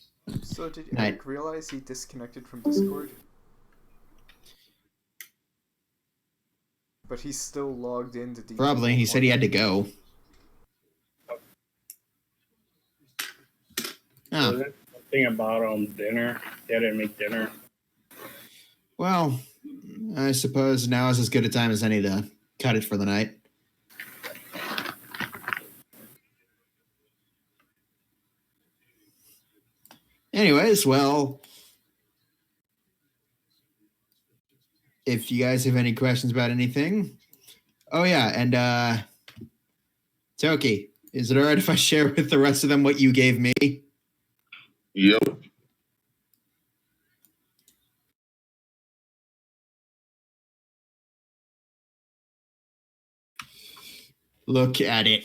So did Night. Eric realize he disconnected from Discord? But he's still logged into the Probably. He said he had to go. Oh, Was it something about dinner? They didn't make dinner. well, I suppose now is as good a time as any to cut it for the night. Anyways, well, if you guys have any questions about anything. Oh, yeah, and Toki, is it all right if I share with the rest of them what you gave me? Yep. Look at it.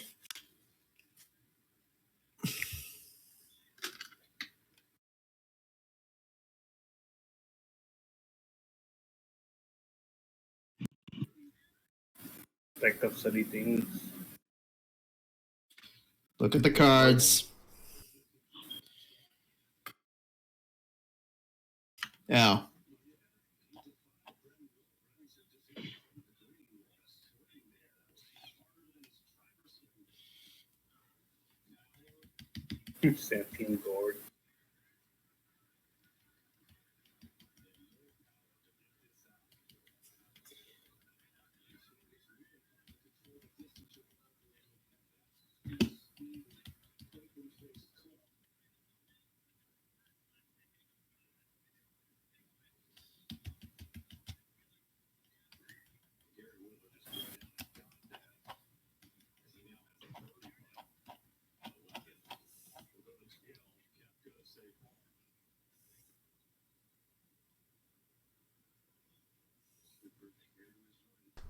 Like of silly things. Look at the cards. Oh. Santine gourd.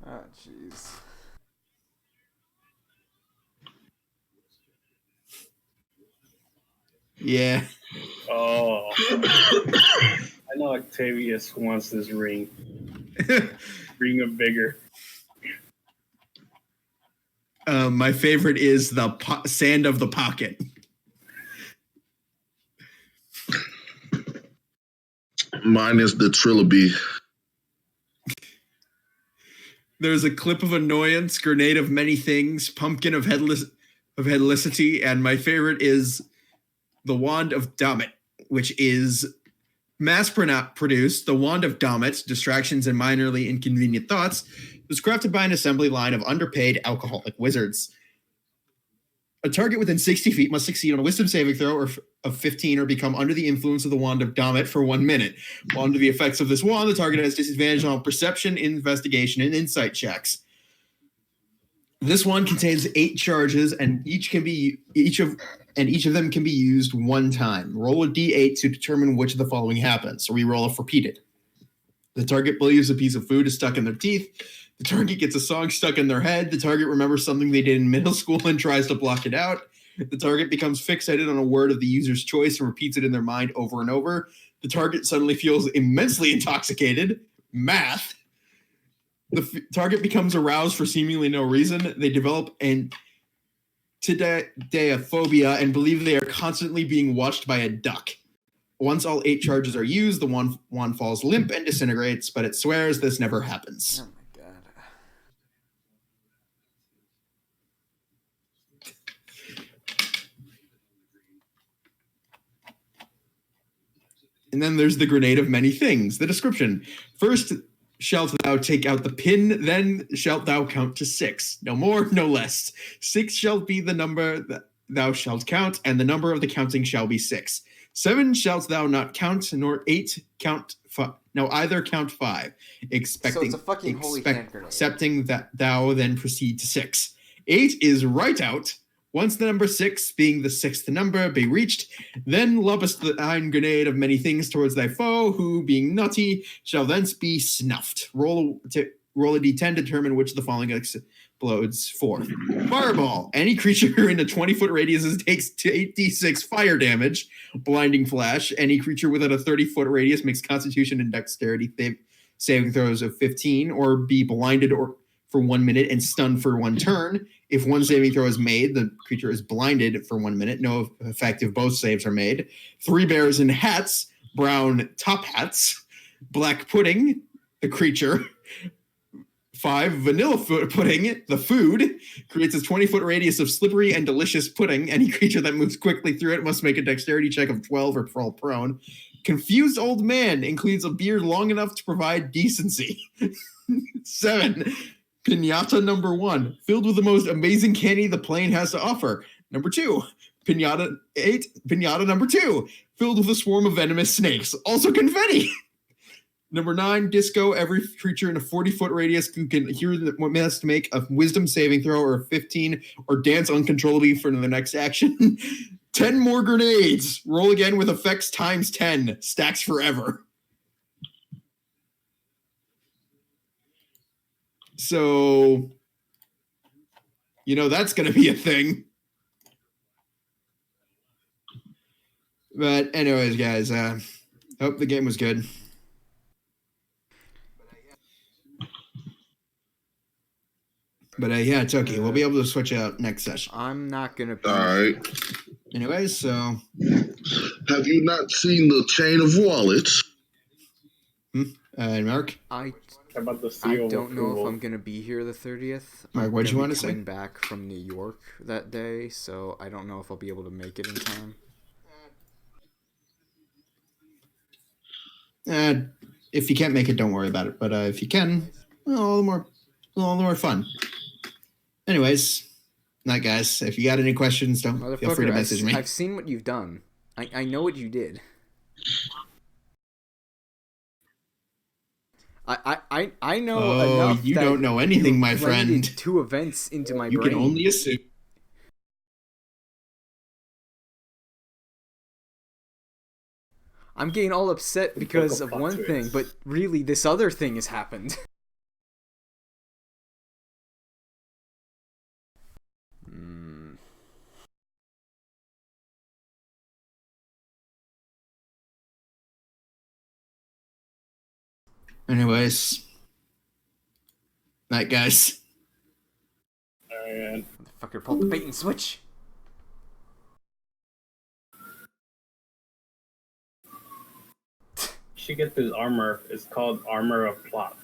Ah, jeez. Yeah. Oh, I know Octavius wants this ring. Ring of vigor. My favorite is the sand of the pocket. Mine is the Trilby. There's a clip of annoyance, grenade of many things, pumpkin of headlessity, and my favorite is the wand of Domet, which is mass-produced. The wand of Domet, distractions and minorly inconvenient thoughts, was crafted by an assembly line of underpaid alcoholic wizards. A target within 60 feet must succeed on a wisdom saving throw of 15 or become under the influence of the wand of Domet for 1 minute. While under the effects of this wand, the target has disadvantage on perception, investigation, and insight checks. This wand contains 8 charges, and each of them can be used 1 time. Roll a d8 to determine which of the following happens. So re-roll if repeated. The target believes a piece of food is stuck in their teeth. The target gets a song stuck in their head. The target remembers something they did in middle school and tries to block it out. The target becomes fixated on a word of the user's choice and repeats it in their mind over and over. The target suddenly feels immensely intoxicated. Math. The target becomes aroused for seemingly no reason. They develop an phobia and believe they are constantly being watched by a duck. Once all 8 charges are used, the wand falls limp and disintegrates, but it swears this never happens. Oh my god. And then there's the grenade of many things. The description. First shalt thou take out the pin, then shalt thou count to 6. No more, no less. 6 shall be the number that thou shalt count, and the number of the counting shall be 6. 7 shalt thou not count, nor 8 count 5. No, either count 5. So it's a fucking holy hand grenade. Accepting that thou then proceed to 6. 8 is right out. Once the number 6, being the 6th number, be reached, then lobbest the iron grenade of many things towards thy foe, who, being naughty, shall thence be snuffed. Roll a d10 to determine which of the following explodes. 4. Fireball. Any creature in a 20-foot radius takes 8d6 fire damage. Blinding flash. Any creature within a 30-foot radius makes Constitution and Dexterity saving throws of 15, or be blinded for 1 minute and stunned for 1 turn. If 1 saving throw is made, the creature is blinded for 1 minute. No effect if both saves are made. 3 bears in hats, brown top hats, black pudding, the creature. 5, vanilla pudding, the food, creates a 20-foot radius of slippery and delicious pudding. Any creature that moves quickly through it must make a dexterity check of 12 or fall prone. Confused old man includes a beard long enough to provide decency. 7, Pinata number 1, filled with the most amazing candy the plane has to offer. Number 2, Pinata 8, Pinata number 2, filled with a swarm of venomous snakes. Also confetti. Number 9, disco. Every creature in a 40-foot radius who can hear must make a wisdom saving throw or 15 or dance uncontrollably for the next action. 10 more grenades. Roll again with effects times 10. Stacks forever. So, that's going to be a thing. But anyways, guys, hope the game was good. But yeah, it's okay. We'll be able to switch out next session. I'm not gonna be. All right. Anyways, so Have you not seen the chain of wallets? Mark, I About the seal don't know if approval. I'm gonna be here the 30th. Mark, what'd you want to say? Coming back from New York that day, so I don't know if I'll be able to make it in time. If you can't make it, don't worry about it. But if you can, well, all the more fun. Anyways, night, guys. If you got any questions, don't feel free to message me. I've seen what you've done. I know what you did. I know enough. You that don't know anything, my blended friend. 2 events into my You brain. can only assume. I'm getting all upset because of one thing, but really this other thing has happened. Anyways. Night, guys. Alright. Motherfucker pulled the bait and switch. You should get this armor. It's called Armor of Plot.